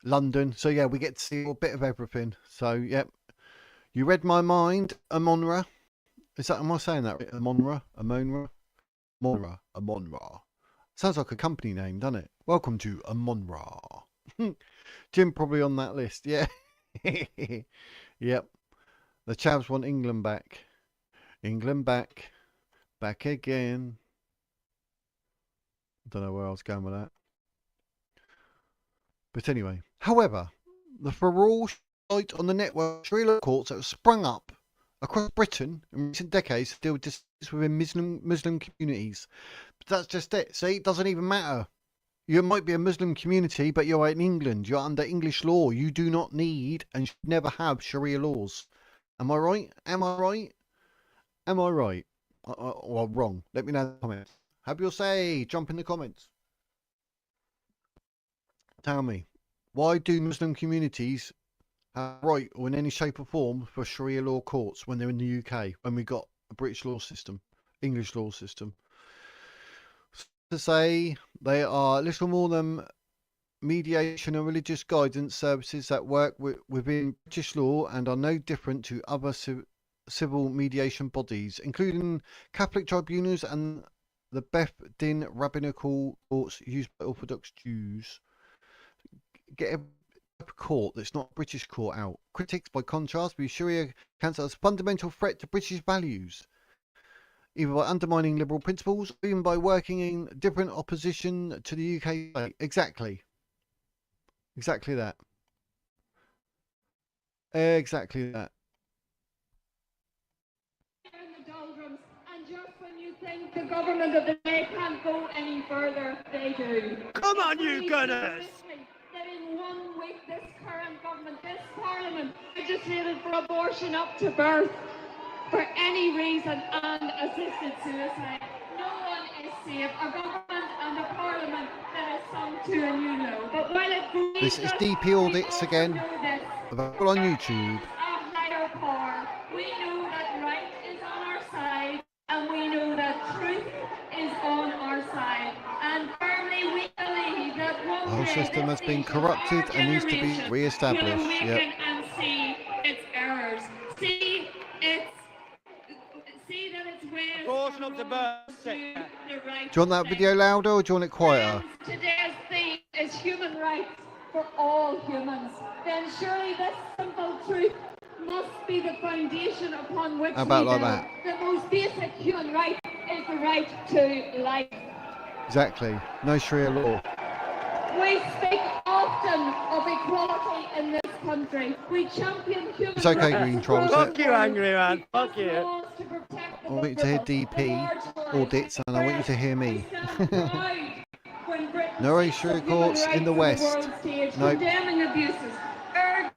London. So yeah, we get to see a bit of everything. So yep, you read my mind, Amonra. Is that, am I saying that right? Amonra, Amonra. Sounds like a company name, doesn't it? Welcome to Amonra. Jim probably on that list, yeah. Yep. The Chavs want England back. England back. Back again. I don't know where I was going with that. But anyway. However, the ferocious fight on the network Sharia courts that have sprung up across Britain in recent decades to deal with disputes within Muslim communities. But that's just it. See, it doesn't even matter. You might be a Muslim community, but you're in England. You're under English law. You do not need and should never have Sharia laws. Am I right? Am I right? Am I right? Or wrong? Let me know in the comments. Have your say. Jump in the comments. Tell me, why do Muslim communities have a right or in any shape or form for Sharia law courts when they're in the UK, when we got a British law system, English law system? To say they are little more than mediation and religious guidance services that work within British law and are no different to other civil mediation bodies, including Catholic tribunals and the Beth Din rabbinical courts used by Orthodox Jews. Get a court that's not a British court out. Critics, by contrast, view Sharia counsel as a fundamental threat to British values, either by undermining liberal principles or even by working in different opposition to the UK state. Exactly. Exactly that. Exactly that. In the doldrums, and just when you think the government of the day can't go any further, they do. Come on, you gunners! That in 1 week, this current government, this parliament, legislated for abortion up to birth for any reason and assisted suicide. No one is safe. A government and a parliament that is sung to and you know. But while it This is DP Audits again. Available on YouTube. A higher power. We know that right is on our side, and we know that truth is on our side. And firmly we believe that one The whole day system this has been nation, corrupted our and needs to be generation, re-established. will awaken Yep. and see its errors. See that its ways Abortion are up to wrong birth. to the right Do you want that thing. video louder or do you want it quieter? Friends, today's theme is human rights for all humans. Then surely this simple truth must be the foundation upon which How about we like build. that? The most basic human right is the right to life. Exactly. No Sharia law. We speak often of equality in this country. We champion human It's okay, rights Green Trolls. Fuck you, angry man. Fuck you. laws to protect the I want you to hear vulnerable, DP Audits and I want you to hear me. We stand proud when Britain No speaks Sharia of human courts in the rights West. on the world stage, Nope. condemning abuses, urging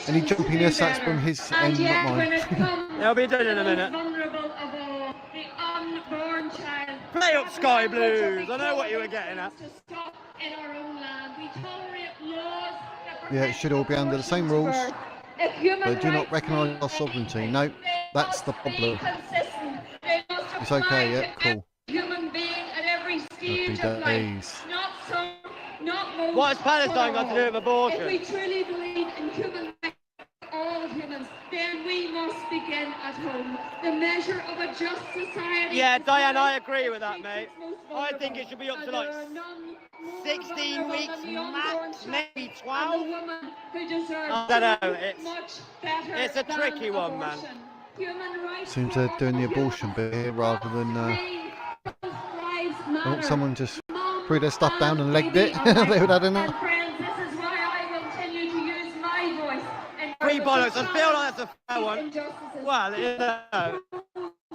Any nations to jumpiness, do that's from better. his And end, yet, not when it mine. comes They'll be done in a to the minute. most vulnerable of all, the unborn child, Play up that Sky language of Blues. I know what you were equality getting at. seems to stop in our own land. We tolerate laws that Yeah, it protect should all be under the same abortion to rules, birth. If human but do not rights recognise mean our sovereignty. anything, No, they that's must the be problem. consistent. They must It's apply okay, to yeah, cool. every human being at every stage Happy of life. days. Not some, not most, What has Palestine but got to do with all. If abortion? we truly believe in human rights for all humans, then we must begin at home. The measure of a just society. Yeah, is Diane, one I agree with that, that mate. treats its most I think vulnerable. it should be up to And like there are none more 16 vulnerable weeks than the unborn max, child maybe and 12. the woman who deserves I don't know, so it's- much better it's a than tricky one, man. abortion. Human rights Seems for they're doing the all abortion humans. bit here rather than Mean both lives I want matter. someone just Mum threw their stuff down and legged baby it. are They would have had right. enough. And friends, this is why I will continue to use my voice in Free order to bollocks. I feel like that's a fair challenge one. injustices. Well, you know.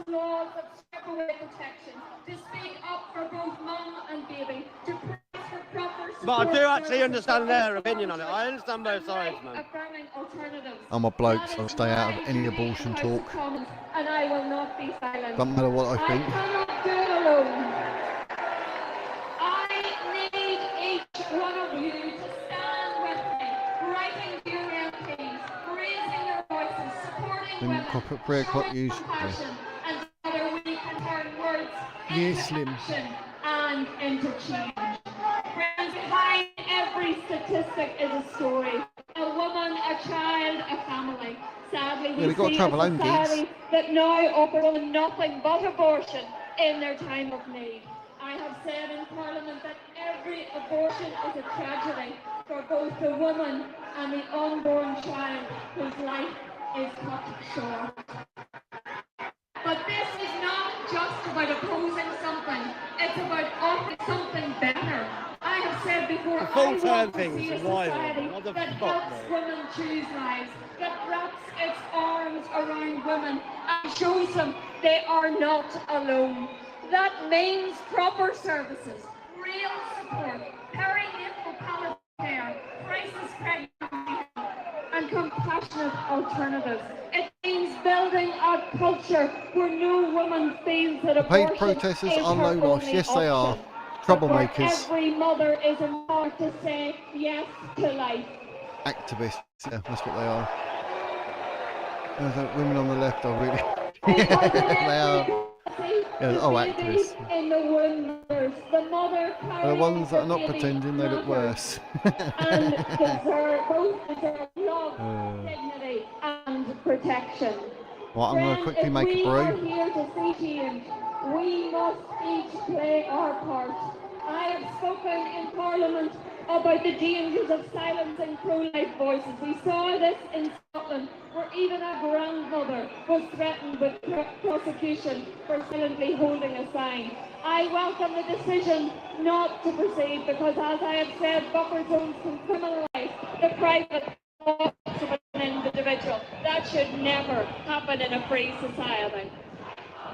Laws that strip away protection, to speak up for both mum and baby, to press for proper But I do support actually services understand for their all opinion on it. I children, understand both and sides, right man. affirming alternatives. I'm a bloke, That so I'll is stay out my of any duty abortion in House of talk. Commons, and I will not be silent. Doesn't matter what I think. cannot do it alone. I need each one of you to stand with me, writing to your MPs, raising your voices, supporting Then women, crop at 3 o'clock showing usually. compassion, and together we can turn words Yes, into Slim. action and into change. Friends, behind every statistic is a story. A woman, a child, a family. Sadly, Yeah, we they got see travel a home, society geeks. that now offer women nothing but abortion in their time of need. I have said in Parliament that every abortion is a tragedy for both the woman and the unborn child whose life is cut short. But this is not just about opposing something, it's about offering something better. I have said before, The full-term I want to thing see is a wild. society What the that fuck, helps mate? women choose lives, that wraps its arms around women and shows them they are not alone. That means proper services, real support, perinatal palliative care, crisis pregnancy and compassionate alternatives. It means building a culture where no woman feels that Paid abortion protesters is are her low loss. only Yes, they are. option. But where Troublemakers. every mother is empowered to say yes to life. Activists. Yeah, that's what they are. Women on the left are really... yeah, they are. Yeah, oh, activists. In the womb, the mother The ones that are not pretending, they look worse. and both deserve love, dignity and protection. Well, I'm going to quickly make a we are brew. here to see change. We must each play our part. I have spoken in Parliament about the dangers of silencing pro-life voices. We saw this in Scotland, where even a grandmother was threatened with prosecution for silently holding a sign. I welcome the decision not to proceed because, as I have said, buffer zones can criminalise the private thoughts of an individual. That should never happen in a free society.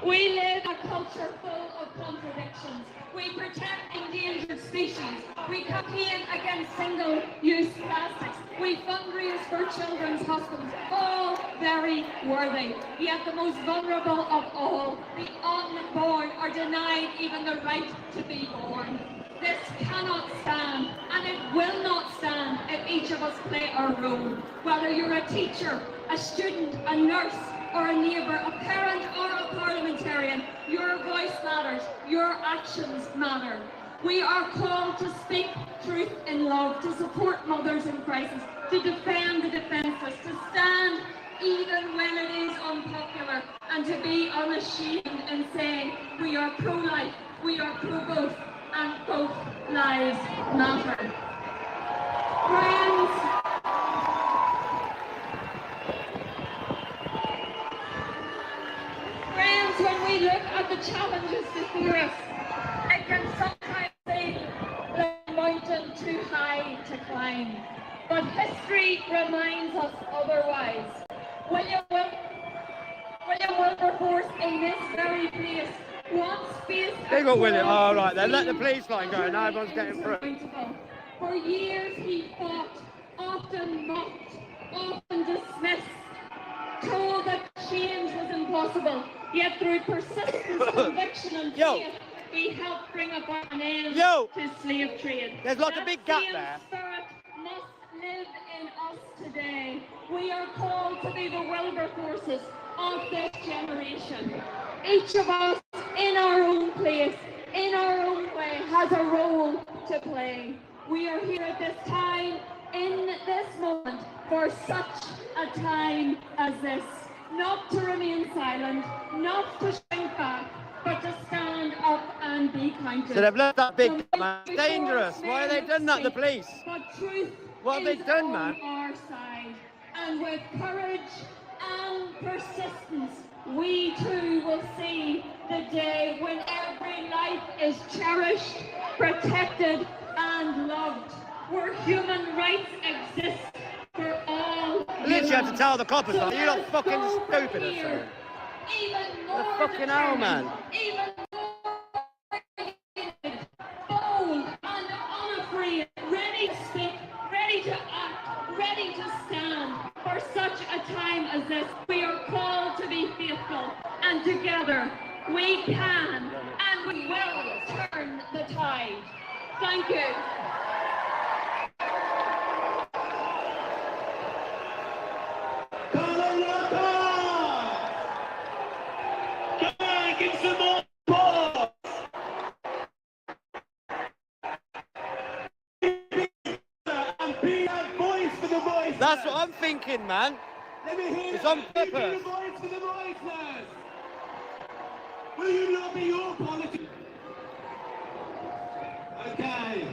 We live in a culture full of contradictions. We protect endangered species. We campaign against single-use plastics. We fundraise for children's hospitals. All very worthy. Yet the most vulnerable of all, the unborn, are denied even the right to be born. This cannot stand, and it will not stand if each of us play our role. Whether you're a teacher, a student, a nurse, or a neighbour, a parent or a parliamentarian, your voice matters, your actions matter. We are called to speak truth in love, to support mothers in crisis, to defend the defenceless, to stand even when it is unpopular, and to be unashamed in saying we are pro-life, we are pro-both, and both lives matter. Friends, when we look at the challenges before us, it can sometimes seem like a mountain too high to climb. But history reminds us otherwise. William Wilberforce in this very place once faced They got William. Oh, right, then let the police line go. Now everyone's getting through. For years he fought, often mocked, often dismissed, told that change was impossible, yet through persistence, conviction and faith, he helped bring about an end to slave trade. There's lots of big gap there. Spirit must live in us today. We are called to be the Wilberforces of this generation. Each of us, in our own place, in our own way, has a role to play. We are here at this time, in this moment, for such a time as this. Not to remain silent, not to shrink back, but to stand up and be counted. So they've left that big man. Dangerous. Why have they done that, the police? But truth what have they done, man? On our side. And with courage and persistence, we too will see the day when every life is cherished, protected, and loved, where human rights exist for all. Literally have to tell the coppers that. You're not fucking stupid or something. Even more the fucking hell, man. Even more bold and unafraid, ready to speak, ready to act, ready to stand. For such a time as this, we are called to be faithful, and together we can and we will turn the tide. Thank you. That's what I'm thinking, man. Let me hear it's on purpose. The voice for the voiceless. Will you not be your politics? Okay.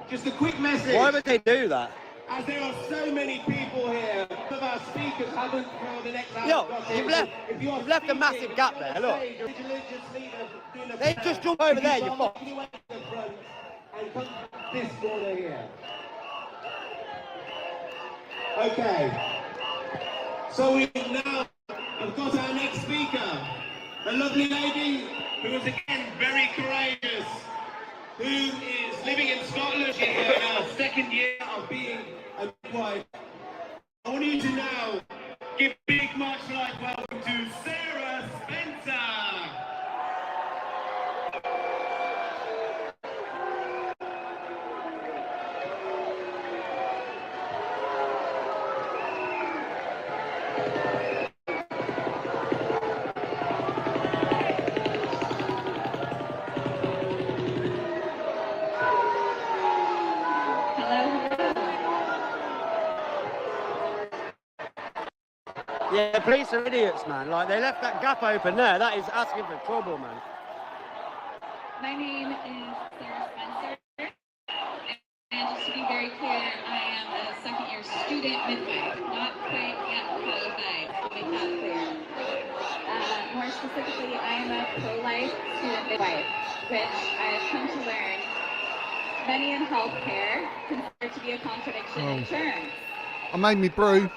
Just a quick message. Why would they do that? As there are so many people here, some of our speakers haven't for the next hour. You've left a massive gap there, look. They just jump over there, you fuck. And come this corner here. Okay. So we now have got our next speaker, a lovely lady who is again very courageous, who is living in Scotland in her second year of being a midwife. I want you to now give a big much like welcome to Sarah Spencer. Yeah, the police are idiots, man. Like, they left that gap open there. That is asking for trouble, man. My name is Sarah Spencer, and just to be very clear, I am a second-year student midwife, not quite yet qualified, to make that clear. More specifically, I am a pro-life student midwife, which I have come to learn many in healthcare consider to be a contradiction in terms. I made me brew.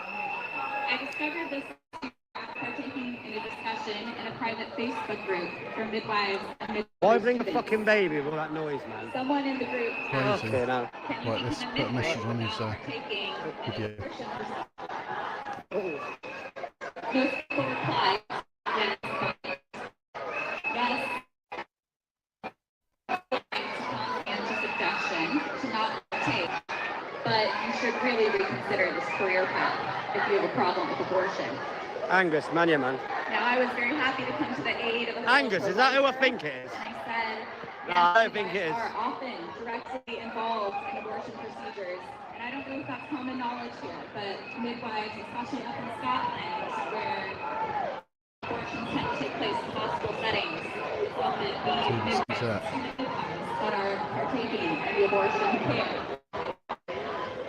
I discovered this after partaking in a discussion in a private Facebook group for midwives and midwives. Why bring a fucking baby with all that noise, man? Someone in the group asked, Crazy. No. "Can you Right, let's become put a midwife message on his without taking an video. abortion procedure?" Most people replied, "Yes, yes." Suggestion to not take, but you should really reconsider this career path if you have a problem with abortion. Angus, man, yeah, man. Now, I was very happy to come to the aid of a Angus, is that who I think it is? I said, No, yes, I don't think it is. are often directly involved in abortion procedures, and I don't know if that's common knowledge here, but midwives, especially up in Scotland, where abortions tend to take place in hospital settings, often need midwives that are partaking in the abortion care.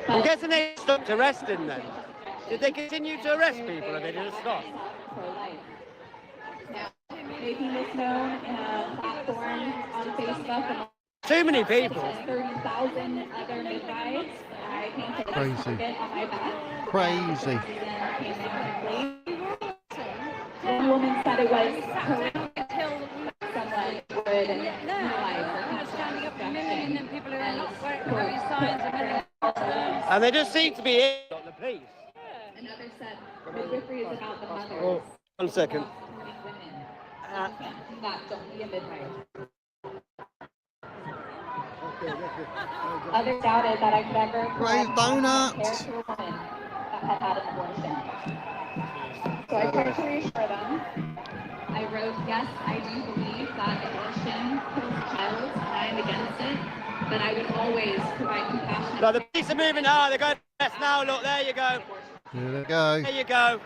I'm guessing they stopped arresting them. Did they continue to arrest people or they just stop? Now, making this known in a platform on Facebook and Too many people. 30,000 other midwives. I came to Crazy. target on my back. Crazy. One woman said it was horrific. Someone would utilize And they just seem to be here on the police. Another said midwifery is about the mothers. Oh, 1 second. Women that don't be a midwife. Others doubted that I could ever Raise donuts. care to a woman that had had an abortion. So I tried to reassure them. I wrote, yes, I do believe that abortion kills a child, and I am against it, but I would always provide compassionate No, the police are moving. Ah, they're going to arrest now. Look, there you go. Here they go. There you go.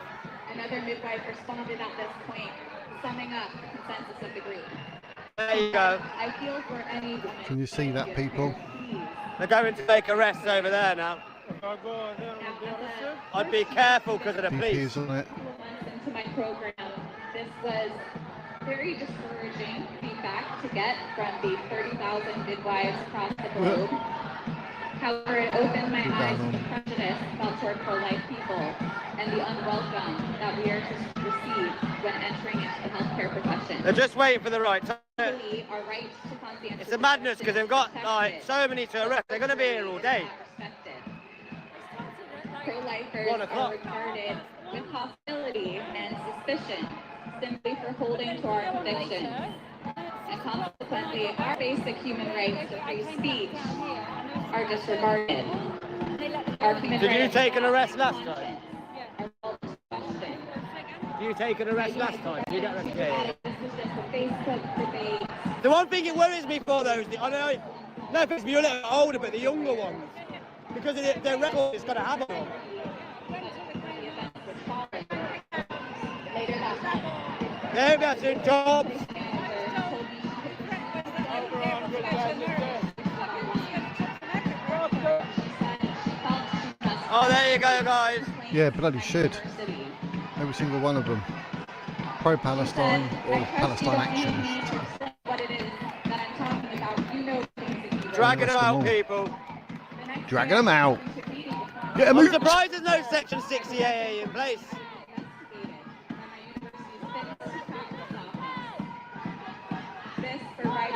Another midwife responded at this point, summing up the consensus of the group. There you go. I feel for any woman. Can you see that, people? They're going to make arrests over there now. I'd be careful because of the police. DP's on it. Into my program, this was very discouraging feedback to get from the 30,000 midwives across the globe. However, it opened my eyes to the prejudice felt toward pro-life people and the unwelcome that we are to receive when entering into the healthcare profession. They're just waiting for the right time. Our right to conscientious It's a madness because they've got like so many to arrest. They're going to be here all day. Pro-lifers 1 are o'clock. regarded with hostility and suspicion simply for holding to our convictions. And consequently, our basic human rights to free speech are disregarded. Our human Did you rights take an to arrest last time? are held to question. Did you take an arrest last time? Did you get arrested? Yeah. This was just a Facebook debate. The one thing it worries me for those, I know, no, because you're a little older, but the younger ones, because of their record is going to have them. Later that night, They're about to do jobs. Oh, there you go, guys. Yeah, bloody should. Every single one of them. Pro-Palestine or Palestine Action. what it is that I'm talking about. You know things that you Dragging them Arrest them out, all. people. Dragging them out. Get them I'm out. surprised there's no Section 60AA in place. This for right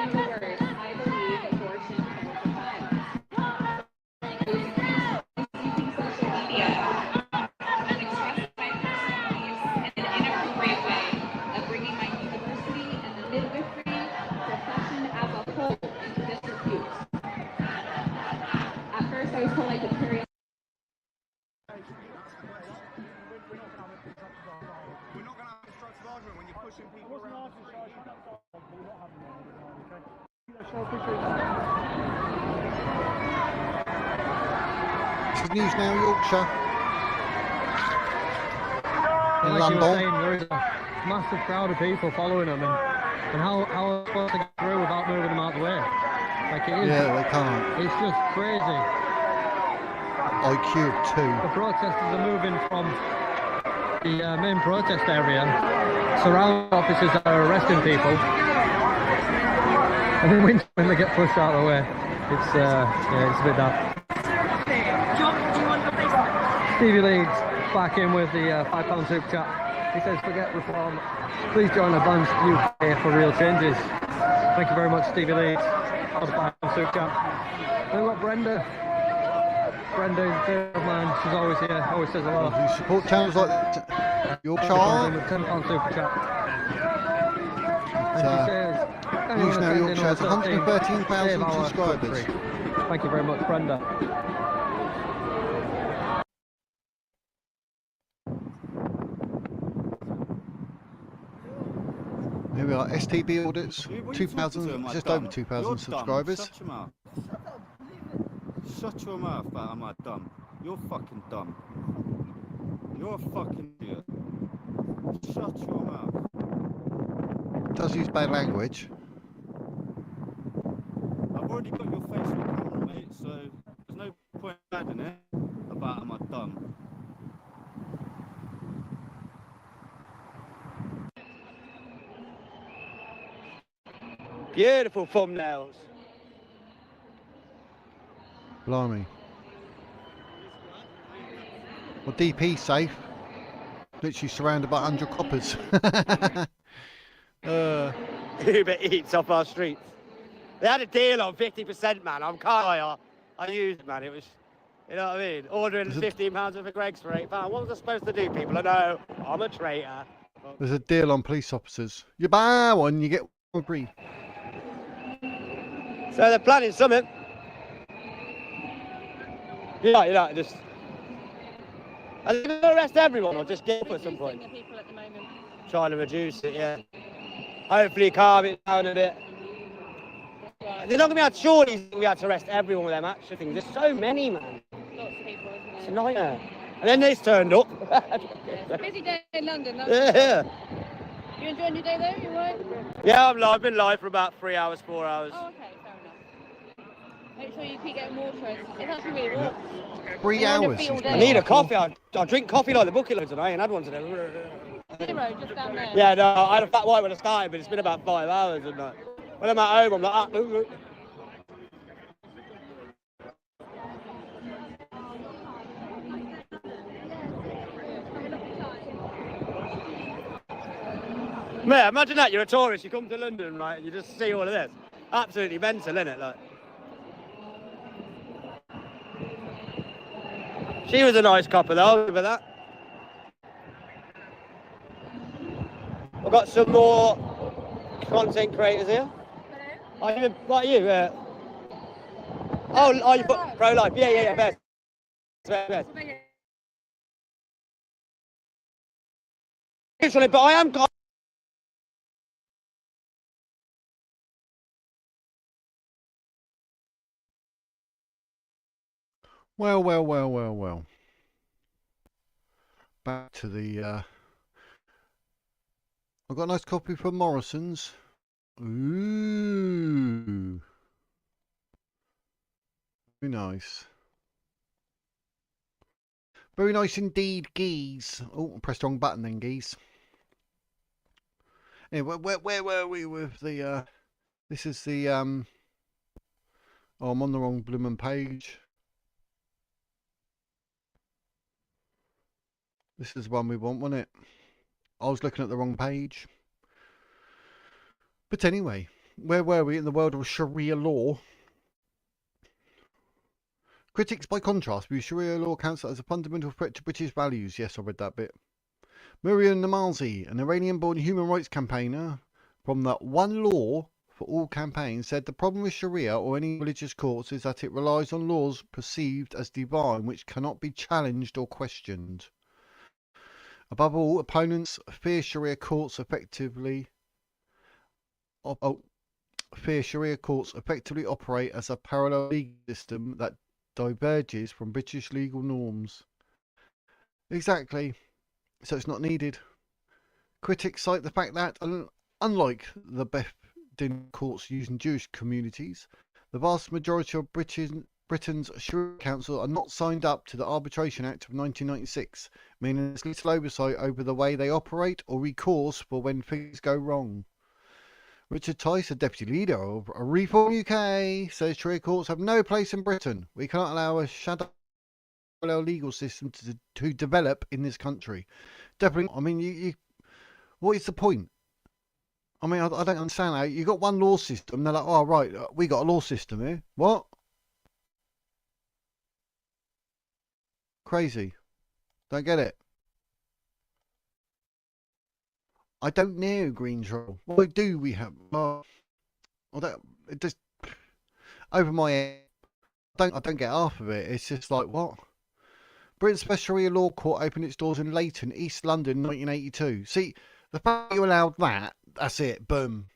argument when you're pushing people around the street. This is News Now Yorkshire. In Like you were London. saying, there is a massive crowd of people following them, and how are they supposed to get through without moving them out of the way? Like it is. Yeah, they can't. It's just crazy. IQ of 2. The protesters are moving from the main protest area. Surround officers are arresting people, and then when they get pushed out of the way, it's yeah, it's a bit daft. Stevie Leeds back in with the £5 super chat. He says, forget reform, please join Advanced UK for real changes. Thank you very much, Stevie Leeds, for the £5 super chat. Then we've got Brenda. Brenda is a favourite of mine, she's always here, always says hello. You support channels like Yorkshire. With £10 super chat. And she says, News Now Yorkshire has 113,000 save our subscribers. country. Thank you very much, Brenda. Here we are, STB audits, Dude, what are you talking to 2,000, him like just dumb? over 2,000 You're subscribers. Dumb. Shut your mouth. Shut your mouth, but am I dumb? You're fucking dumb. You're a fucking idiot. Shut your mouth. Does use bad language. I've already got your face on camera, mate, so there's no point adding it about am I dumb. Beautiful thumbnails. Blimey. Well, DP safe. Literally surrounded by 100 coppers. Uber Eats off our streets. They had a deal on 50%, man. I used it, man. It was, you know what I mean? Ordering £15 worth of Greggs for £8. What was I supposed to do, people? I know I'm a traitor. There's a deal on police officers. You buy one, you get one free. So they're planning something. Yeah, just. Are they going to arrest everyone or just get up at some point? The people at the moment. Trying to reduce it, yeah. Hopefully calm it down a bit. They're not going to be able to, surely they're going to be able to arrest everyone with them action things. There's so many, man. Lots of people, isn't It's there? a nightmare. And then this turned up. It's a busy day in London. That's Yeah. You enjoying your day though? You right? Yeah, I'm live. I've been live for about 3 hours, 4 hours. Oh, okay, fair enough. Make sure you keep getting water. It's actually really warm. 3 You're on your hours. feet all she's day. I been need a up. coffee. I drink coffee like the bucket loads and I ain't had one today. Zero, just down there. Yeah, no, I had a fat white when I started, but it's been about 5 hours. And when I'm at home, I'm like, Man, imagine that, you're a tourist, you come to London, right, and you just see all of this. Absolutely mental, innit? Like, she was a nice copper though, over that. I've got some more content creators here. Are you, what are you? Oh, you put pro-life? Yeah, best. Literally, but I am. Well. Back to the. I've got a nice copy from Morrison's. Ooh. Very nice. Very nice indeed, geese. Oh, I pressed the wrong button then, geese. Anyway, where were we with the, this is the, oh, I'm on the wrong blooming page. This is the one we want, wasn't it? I was looking at the wrong page. But anyway, where were we in the world of Sharia law? Critics, by contrast, view Sharia law council as a fundamental threat to British values. Yes, I read that bit. Miriam Namazi, an Iranian-born human rights campaigner from the One Law for All campaign, said the problem with Sharia or any religious courts is that it relies on laws perceived as divine which cannot be challenged or questioned. Above all, opponents fear Sharia courts effectively operate as a parallel legal system that diverges from British legal norms. Exactly. So it's not needed. Critics cite the fact that, unlike the Bedouin courts used in Jewish communities, the vast majority of Britain's Sharia Council are not signed up to the Arbitration Act of 1996, meaning there's little oversight over the way they operate or recourse for when things go wrong. Richard Tice, a deputy leader of Reform UK, says Sharia courts have no place in Britain. We cannot allow a shadow legal system to develop in this country. Definitely. I mean, what is the point? I mean, I don't understand how you got one law system. They're like, oh right, we got a law system here. What? Crazy. Don't get it. I don't know, Green Troll. What do we have? It just over my head. I don't get half of it. It's just like, what? Britain's Special Sharia Law Court opened its doors in Leighton, East London, 1982. See, the fact you allowed that's it. Boom.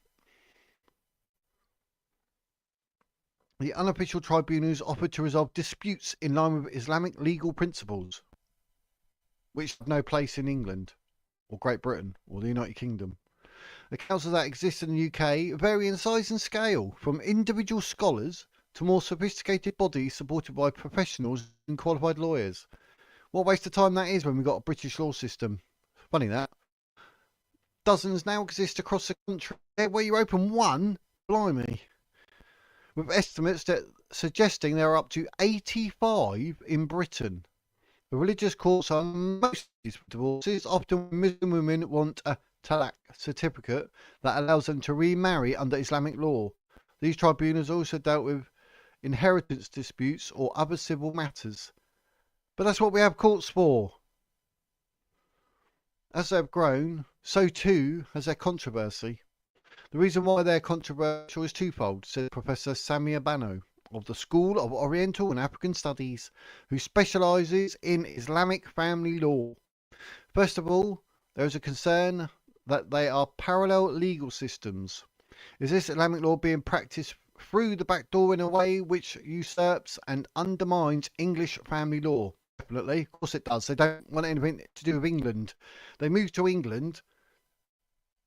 The unofficial tribunals offered to resolve disputes in line with Islamic legal principles, which have no place in England, or Great Britain, or the United Kingdom. The councils that exist in the UK vary in size and scale, from individual scholars to more sophisticated bodies supported by professionals and qualified lawyers. What a waste of time that is when we've got a British law system. Funny that. Dozens now exist across the country where you open one, blimey. With estimates that suggesting there are up to 85 in Britain. The religious courts are mostly divorces. Often Muslim women want a talaq certificate that allows them to remarry under Islamic law. These tribunals also dealt with inheritance disputes or other civil matters. But that's what we have courts for. As they've grown, so too has their controversy. The reason why they're controversial is twofold, said Professor Samia Bano of the School of Oriental and African Studies, who specialises in Islamic family law. First of all, there is a concern that they are parallel legal systems. Is this Islamic law being practised through the back door in a way which usurps and undermines English family law? Definitely, of course it does. They don't want anything to do with England. They moved to England,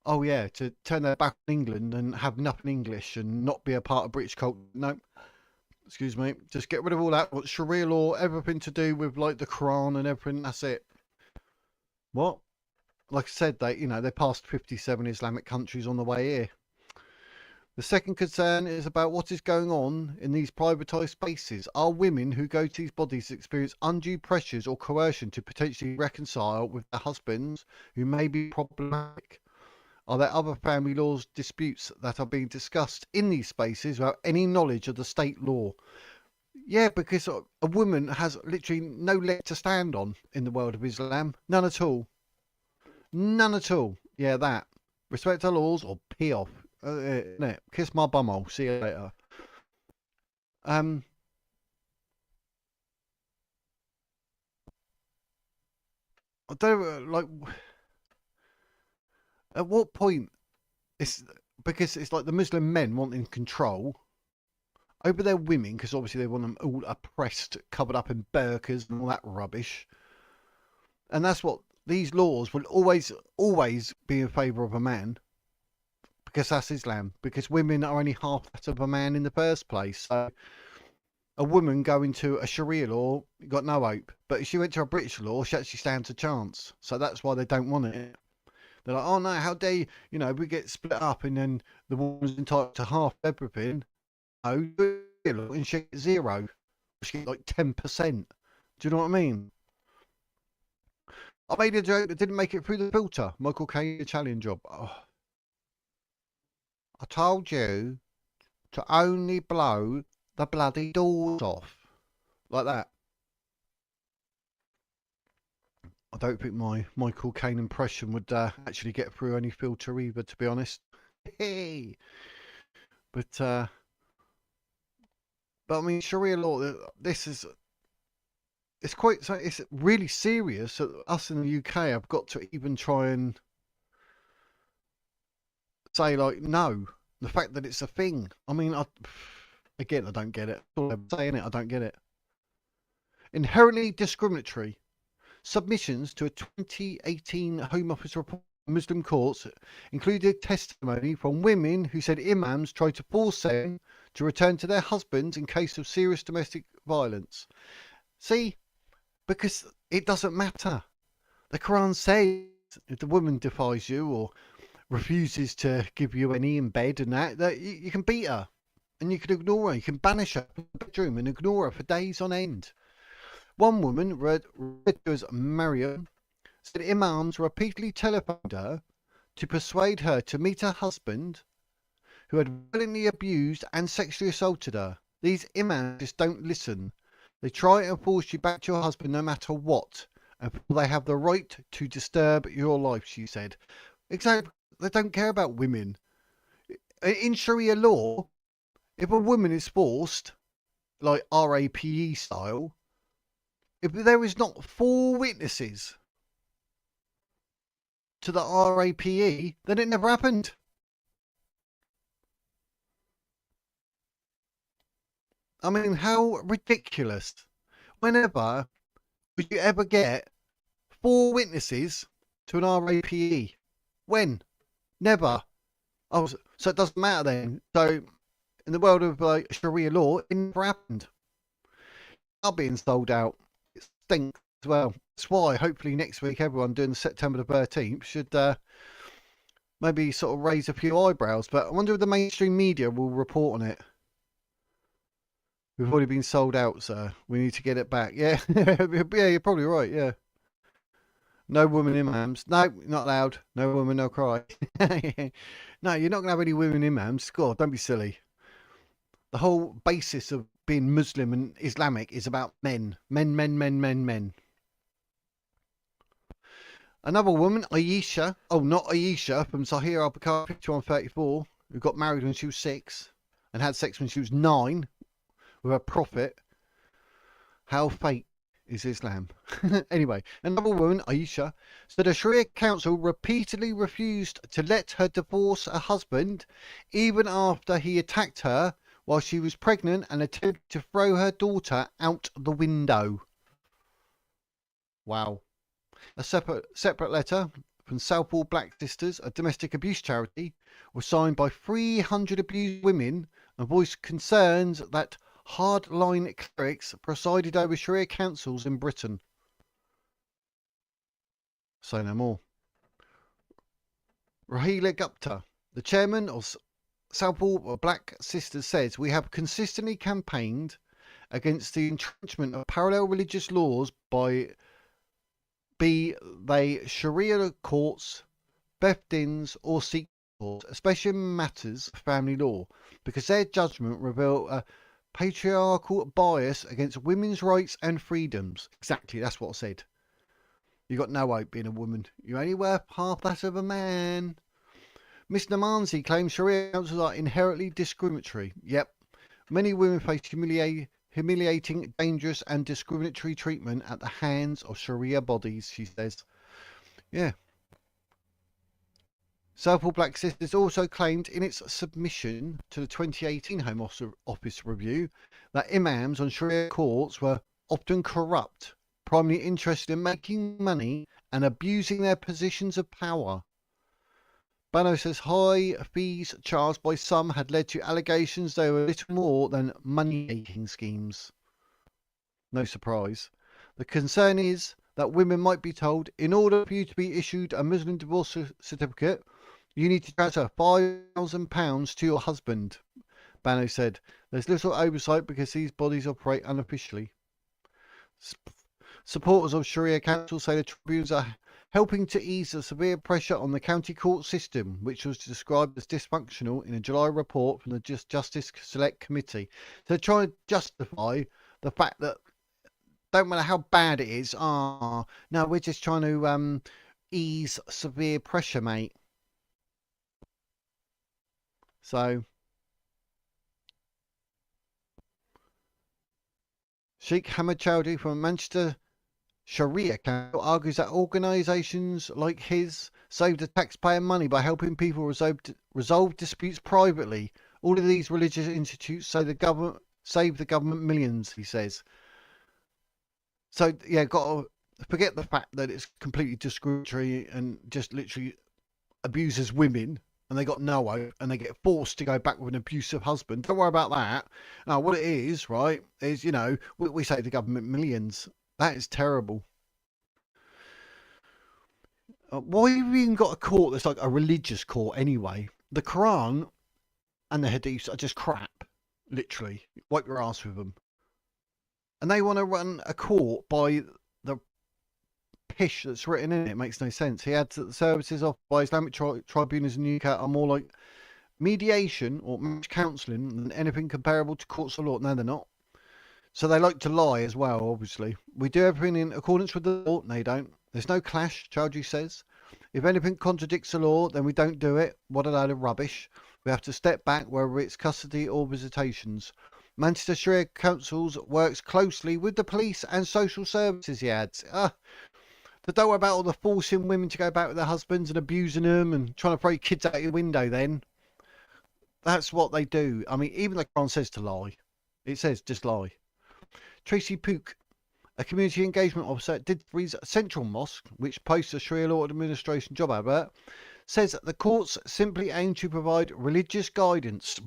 oh yeah, to turn their back on England and have nothing English and not be a part of British culture. No, excuse me, just get rid of all that. What Sharia law, everything to do with like the Quran and everything, that's it. What? Like I said, they passed 57 Islamic countries on the way here. The second concern is about what is going on in these privatised spaces. Are women who go to these bodies experience undue pressures or coercion to potentially reconcile with their husbands who may be problematic? Are there other family laws disputes that are being discussed in these spaces without any knowledge of the state law? Yeah, because a woman has literally no leg to stand on in the world of Islam. None at all. None at all. Yeah, that. Respect our laws or pee off. Kiss my bumhole. See you later. I don't like. At what point? It's because it's like the Muslim men wanting control over their women, because obviously they want them all oppressed, covered up in burqas and all that rubbish. And that's what these laws will always be in favour of a man. Because that's Islam. Because women are only half that of a man in the first place. So a woman going to a Sharia law got no hope. But if she went to a British law, she actually stands a chance. So that's why they don't want it. They're like, oh no, how dare you? We get split up and then the woman's entitled to half everything. No, and she gets 0. She gets like 10%. Do you know what I mean? I made a joke that didn't make it through the filter. Michael Caine, Italian job. Oh. I told you to only blow the bloody doors off. Like that. I don't think my Michael Caine impression would actually get through any filter either, to be honest. Hey. But I mean, Sharia law, this is... it's quite, so it's really serious that us in the UK have got to even try and say, like, no, the fact that it's a thing. I mean, again, I don't get it. That's all I'm saying, I don't get it. Inherently discriminatory. Submissions to a 2018 Home Office report on Muslim courts included testimony from women who said imams tried to force them to return to their husbands in case of serious domestic violence. See, because it doesn't matter. The Quran says if the woman defies you or refuses to give you any in bed and that you can beat her and you can ignore her. You can banish her from the bedroom and ignore her for days on end. One woman, read as Mariam, said imams repeatedly telephoned her to persuade her to meet her husband, who had violently abused and sexually assaulted her. These imams just don't listen. They try and force you back to your husband no matter what, and they have the right to disturb your life, she said. Exactly. They don't care about women. In Sharia law, if a woman is forced, like RAPE style, if there is not 4 witnesses to the RAPE, then it never happened. I mean, how ridiculous. Whenever would you ever get 4 witnesses to an RAPE? When? Never. Oh, so it doesn't matter then. So in the world of Sharia law, it never happened. Are being sold out. It stinks as well. That's why hopefully next week everyone doing September the 13th should maybe sort of raise a few eyebrows. But I wonder if the mainstream media will report on it. We've already been sold out, sir. We need to get it back. Yeah, yeah, you're probably right. Yeah. No women imams. No, not allowed. No woman, no cry. No, you're not going to have any women imams. God, don't be silly. The whole basis of being Muslim and Islamic is about men. Men, men, men, men, men. Another woman, Aisha. Oh, not Aisha, from Sahir al-Bukhari, 5134, who got married when she was 6 and had sex when she was 9 with a prophet. How fake is Islam? Anyway, another woman, Aisha, said a Sharia council repeatedly refused to let her divorce her husband even after he attacked her while she was pregnant and attempted to throw her daughter out the window. Wow. A separate letter from Southall Black Sisters, a domestic abuse charity, was signed by 300 abused women and voiced concerns that hardline clerics presided over Sharia councils in Britain. Say no more. Rahila Gupta, the chairman of Southall Black Sisters, says we have consistently campaigned against the entrenchment of parallel religious laws by be they Sharia courts, Beth-Dins or Sikh courts, especially in matters of family law, because their judgment reveal a patriarchal bias against women's rights and freedoms. Exactly, that's what I said. You got no hope being a woman. You're only worth half that of a man. Miss Namanzi claims Sharia councils are inherently discriminatory. Yep. Many women face humiliating, dangerous and discriminatory treatment at the hands of Sharia bodies, she says. Yeah. Southall Black Sisters also claimed in its submission to the 2018 Home Office review that imams on Sharia courts were often corrupt, primarily interested in making money and abusing their positions of power. Bano says high fees charged by some had led to allegations they were little more than money-making schemes. No surprise. The concern is that women might be told, in order for you to be issued a Muslim divorce certificate, you need to transfer £5,000 to your husband. Bano said, there's little oversight because these bodies operate unofficially. Supporters of Sharia council say the tribunals are helping to ease the severe pressure on the county court system, which was described as dysfunctional in a July report from the Justice Select Committee. So they're trying to justify the fact that don't matter how bad it is, no, we're just trying to ease severe pressure, mate. So Sheikh Hamad Chowdhury from Manchester Sharia Council argues that organisations like his save the taxpayer money by helping people resolve disputes privately. All of these religious institutes save the government millions, he says. So, yeah, got to forget the fact that it's completely discriminatory and just literally abuses women, and they got no hope, and they get forced to go back with an abusive husband. Don't worry about that. Now, what it is, right, is, you know, we save the government millions. That is terrible. Why have you even got a court that's like a religious court anyway? The Quran and the Hadiths are just crap, literally. Wipe your ass with them. And they want to run a court by the pish that's written in it. It makes no sense. He adds that the services offered by Islamic tribunals in the UK are more like mediation or marriage counselling than anything comparable to courts of law. No, they're not. So they like to lie as well, obviously. We do everything in accordance with the law. No, you don't. There's no clash, Chowdhury says. If anything contradicts the law, then we don't do it. What a load of rubbish. We have to step back, whether it's custody or visitations. Manchester Sharia Councils works closely with the police and social services, he adds. But don't worry about all the forcing women to go back with their husbands and abusing them and trying to throw kids out your window then. That's what they do. I mean, even the Quran says to lie. It says just lie. Tracy Pook, a community engagement officer at Didbury's Central Mosque, which posts a Sharia law administration job advert, says that the courts simply aim to provide religious guidance.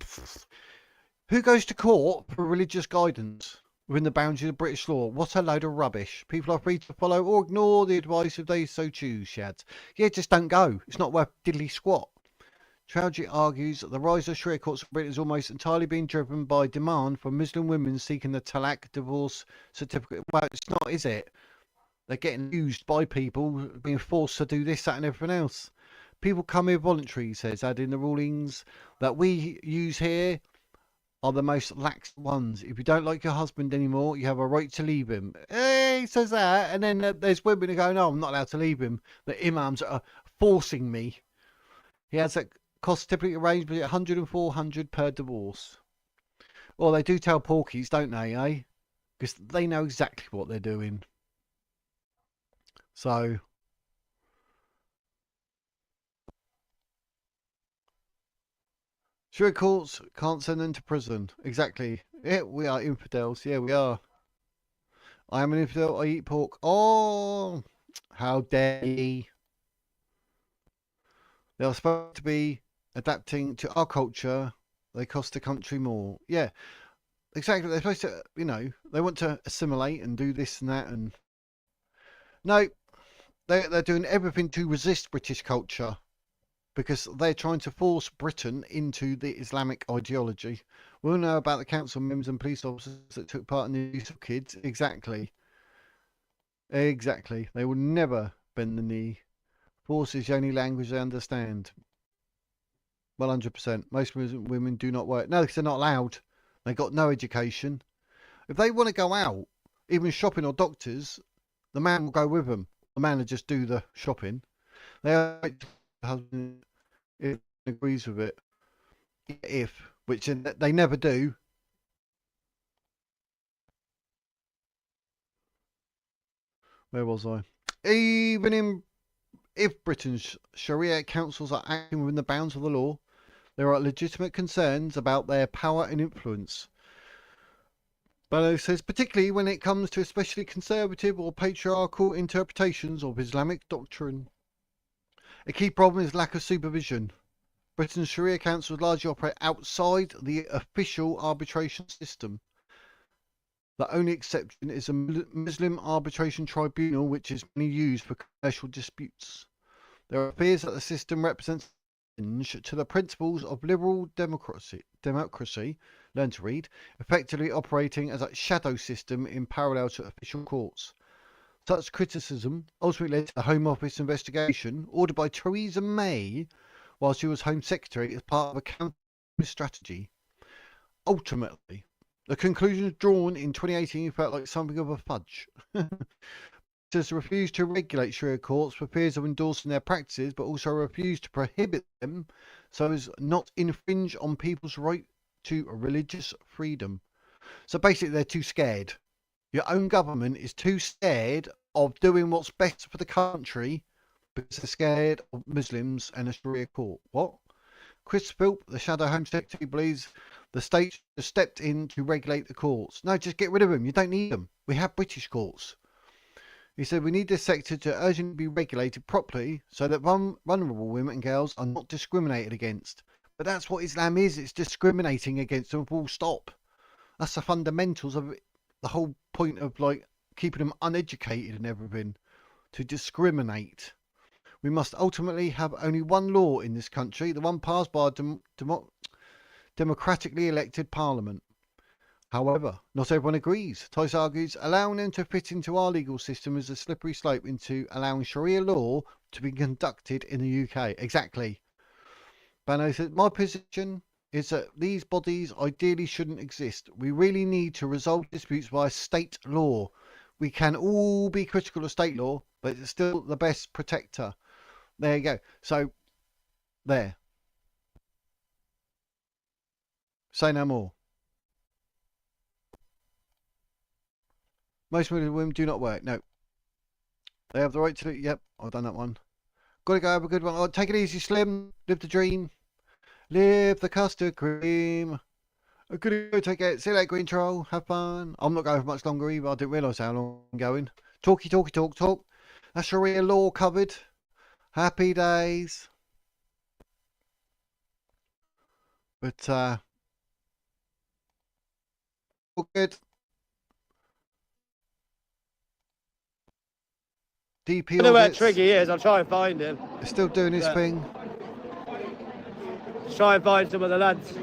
Who goes to court for religious guidance within the boundaries of British law? What a load of rubbish. People are free to follow or ignore the advice if they so choose, she adds. Yeah, just don't go. It's not worth diddly squat. Chowdhury argues that the rise of Sharia courts in Britain is almost entirely being driven by demand for Muslim women seeking the talaq divorce certificate. Well, it's not, is it? They're getting used by people, being forced to do this, that and everything else. People come here voluntarily, he says, adding the rulings that we use here are the most lax ones. If you don't like your husband anymore, you have a right to leave him. He says that, and then there's women who go, no, I'm not allowed to leave him. The imams are forcing me. He has that cost typically arranged between 100 and 400 per divorce. Well, they do tell porkies, don't they, eh? Because they know exactly what they're doing. So Sharia courts can't send them to prison. Exactly. Yeah, we are infidels. Yeah, we are. I am an infidel. I eat pork. Oh, how dare ye. They are supposed to be adapting to our culture. They cost the country more. Yeah, exactly. They're supposed to, you know, they want to assimilate and do this and that. And no, they're doing everything to resist British culture, because they're trying to force Britain into the Islamic ideology. We'll know about the council members and police officers that took part in the use of kids. Exactly. Exactly. They will never bend the knee. Force is the only language they understand. 100%. Most women do not work. No, because they're not allowed. They got no education. If they want to go out, even shopping or doctors, the man will go with them. The man will just do the shopping. They are the husband if he agrees with it. If, which they never do. Where was I? Even if Britain's Sharia councils are acting within the bounds of the law, there are legitimate concerns about their power and influence. Bello says, particularly when it comes to especially conservative or patriarchal interpretations of Islamic doctrine. A key problem is lack of supervision. Britain's Sharia councils largely operate outside the official arbitration system. The only exception is a Muslim arbitration tribunal, which is mainly used for commercial disputes. There are fears that the system represents a challenge to the principles of liberal democracy, learn to read, effectively operating as a shadow system in parallel to official courts. Such criticism ultimately led to the Home Office investigation ordered by Theresa May while she was Home Secretary as part of a counter strategy. Ultimately, the conclusions drawn in 2018 felt like something of a fudge. Has refused to regulate Sharia courts for fears of endorsing their practices, but also refused to prohibit them so as not infringe on people's right to religious freedom. So basically, they're too scared. Your own government is too scared of doing what's best for the country because they're scared of Muslims and a Sharia court. What? Chris Philp, the Shadow Home Secretary, believes the state just stepped in to regulate the courts. No, just get rid of them. You don't need them. We have British courts. He said we need this sector to urgently be regulated properly so that vulnerable women and girls are not discriminated against. But that's what Islam is. It's discriminating against them full stop. That's the fundamentals of it. The whole point of like keeping them uneducated and everything. To discriminate. We must ultimately have only one law in this country, the one passed by a democratically elected parliament. However, not everyone agrees. Tice argues allowing them to fit into our legal system is a slippery slope into allowing Sharia law to be conducted in the UK. Exactly. Bano said, my position is that these bodies ideally shouldn't exist. We really need to resolve disputes via state law. We can all be critical of state law, but it's still the best protector. There you go. So, there. Say no more. Most women do not work. No. They have the right to do. Yep, I've done that one. Gotta go have a good one. Oh, take it easy, Slim. Live the dream. Live the custard cream. I'm gonna go take it. See you later, Green Troll. Have fun. I'm not going for much longer either. I didn't realise how long I'm going. Talky, talky, talk, talk. That's Sharia law covered. Happy days. But, all good. DP I don't know where audits. Triggy is. I'll try and find him. He's still doing his thing. Let's try and find some of the lads.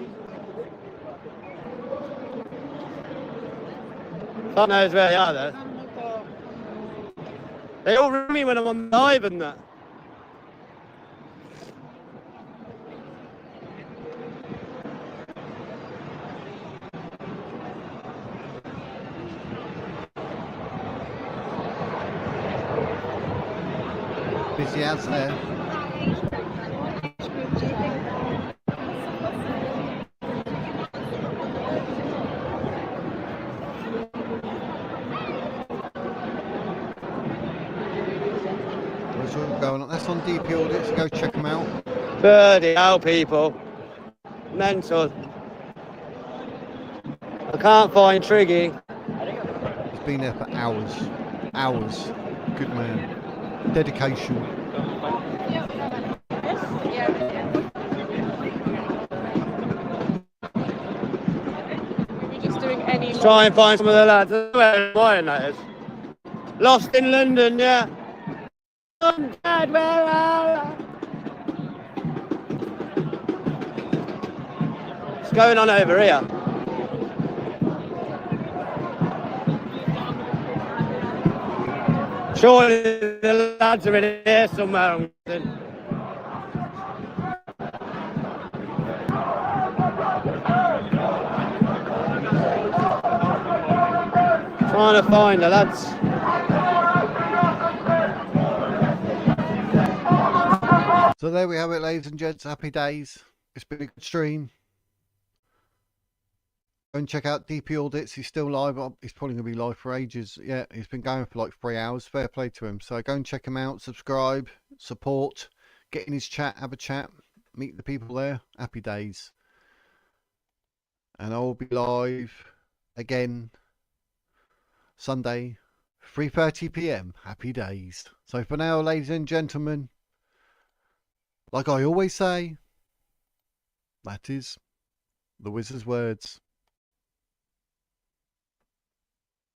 God knows where they are though. They all ring me when I'm on live and that. Busy as there. What's all going on? That's on DP audits. Go check them out. Bloody hell, people. Mental. I can't find Triggy. He's been there for hours. Hours. Good man. Dedication. Let's try and find some of the lads. I don't know where Ryan that is. Lost in London, yeah. I'm dead, where are you? What's going on over here? Surely the lads are in here somewhere. Trying to find the lads. So there we have it, ladies and gents. Happy days. It's been a good stream. Go and check out DP Audits. He's still live. He's probably going to be live for ages. Yeah, he's been going for like 3 hours. Fair play to him. So go and check him out. Subscribe, support, get in his chat, have a chat, meet the people there. Happy days. And I'll be live again Sunday, 3:30 p.m. Happy days. So for now, ladies and gentlemen, like I always say, that is the wizard's words.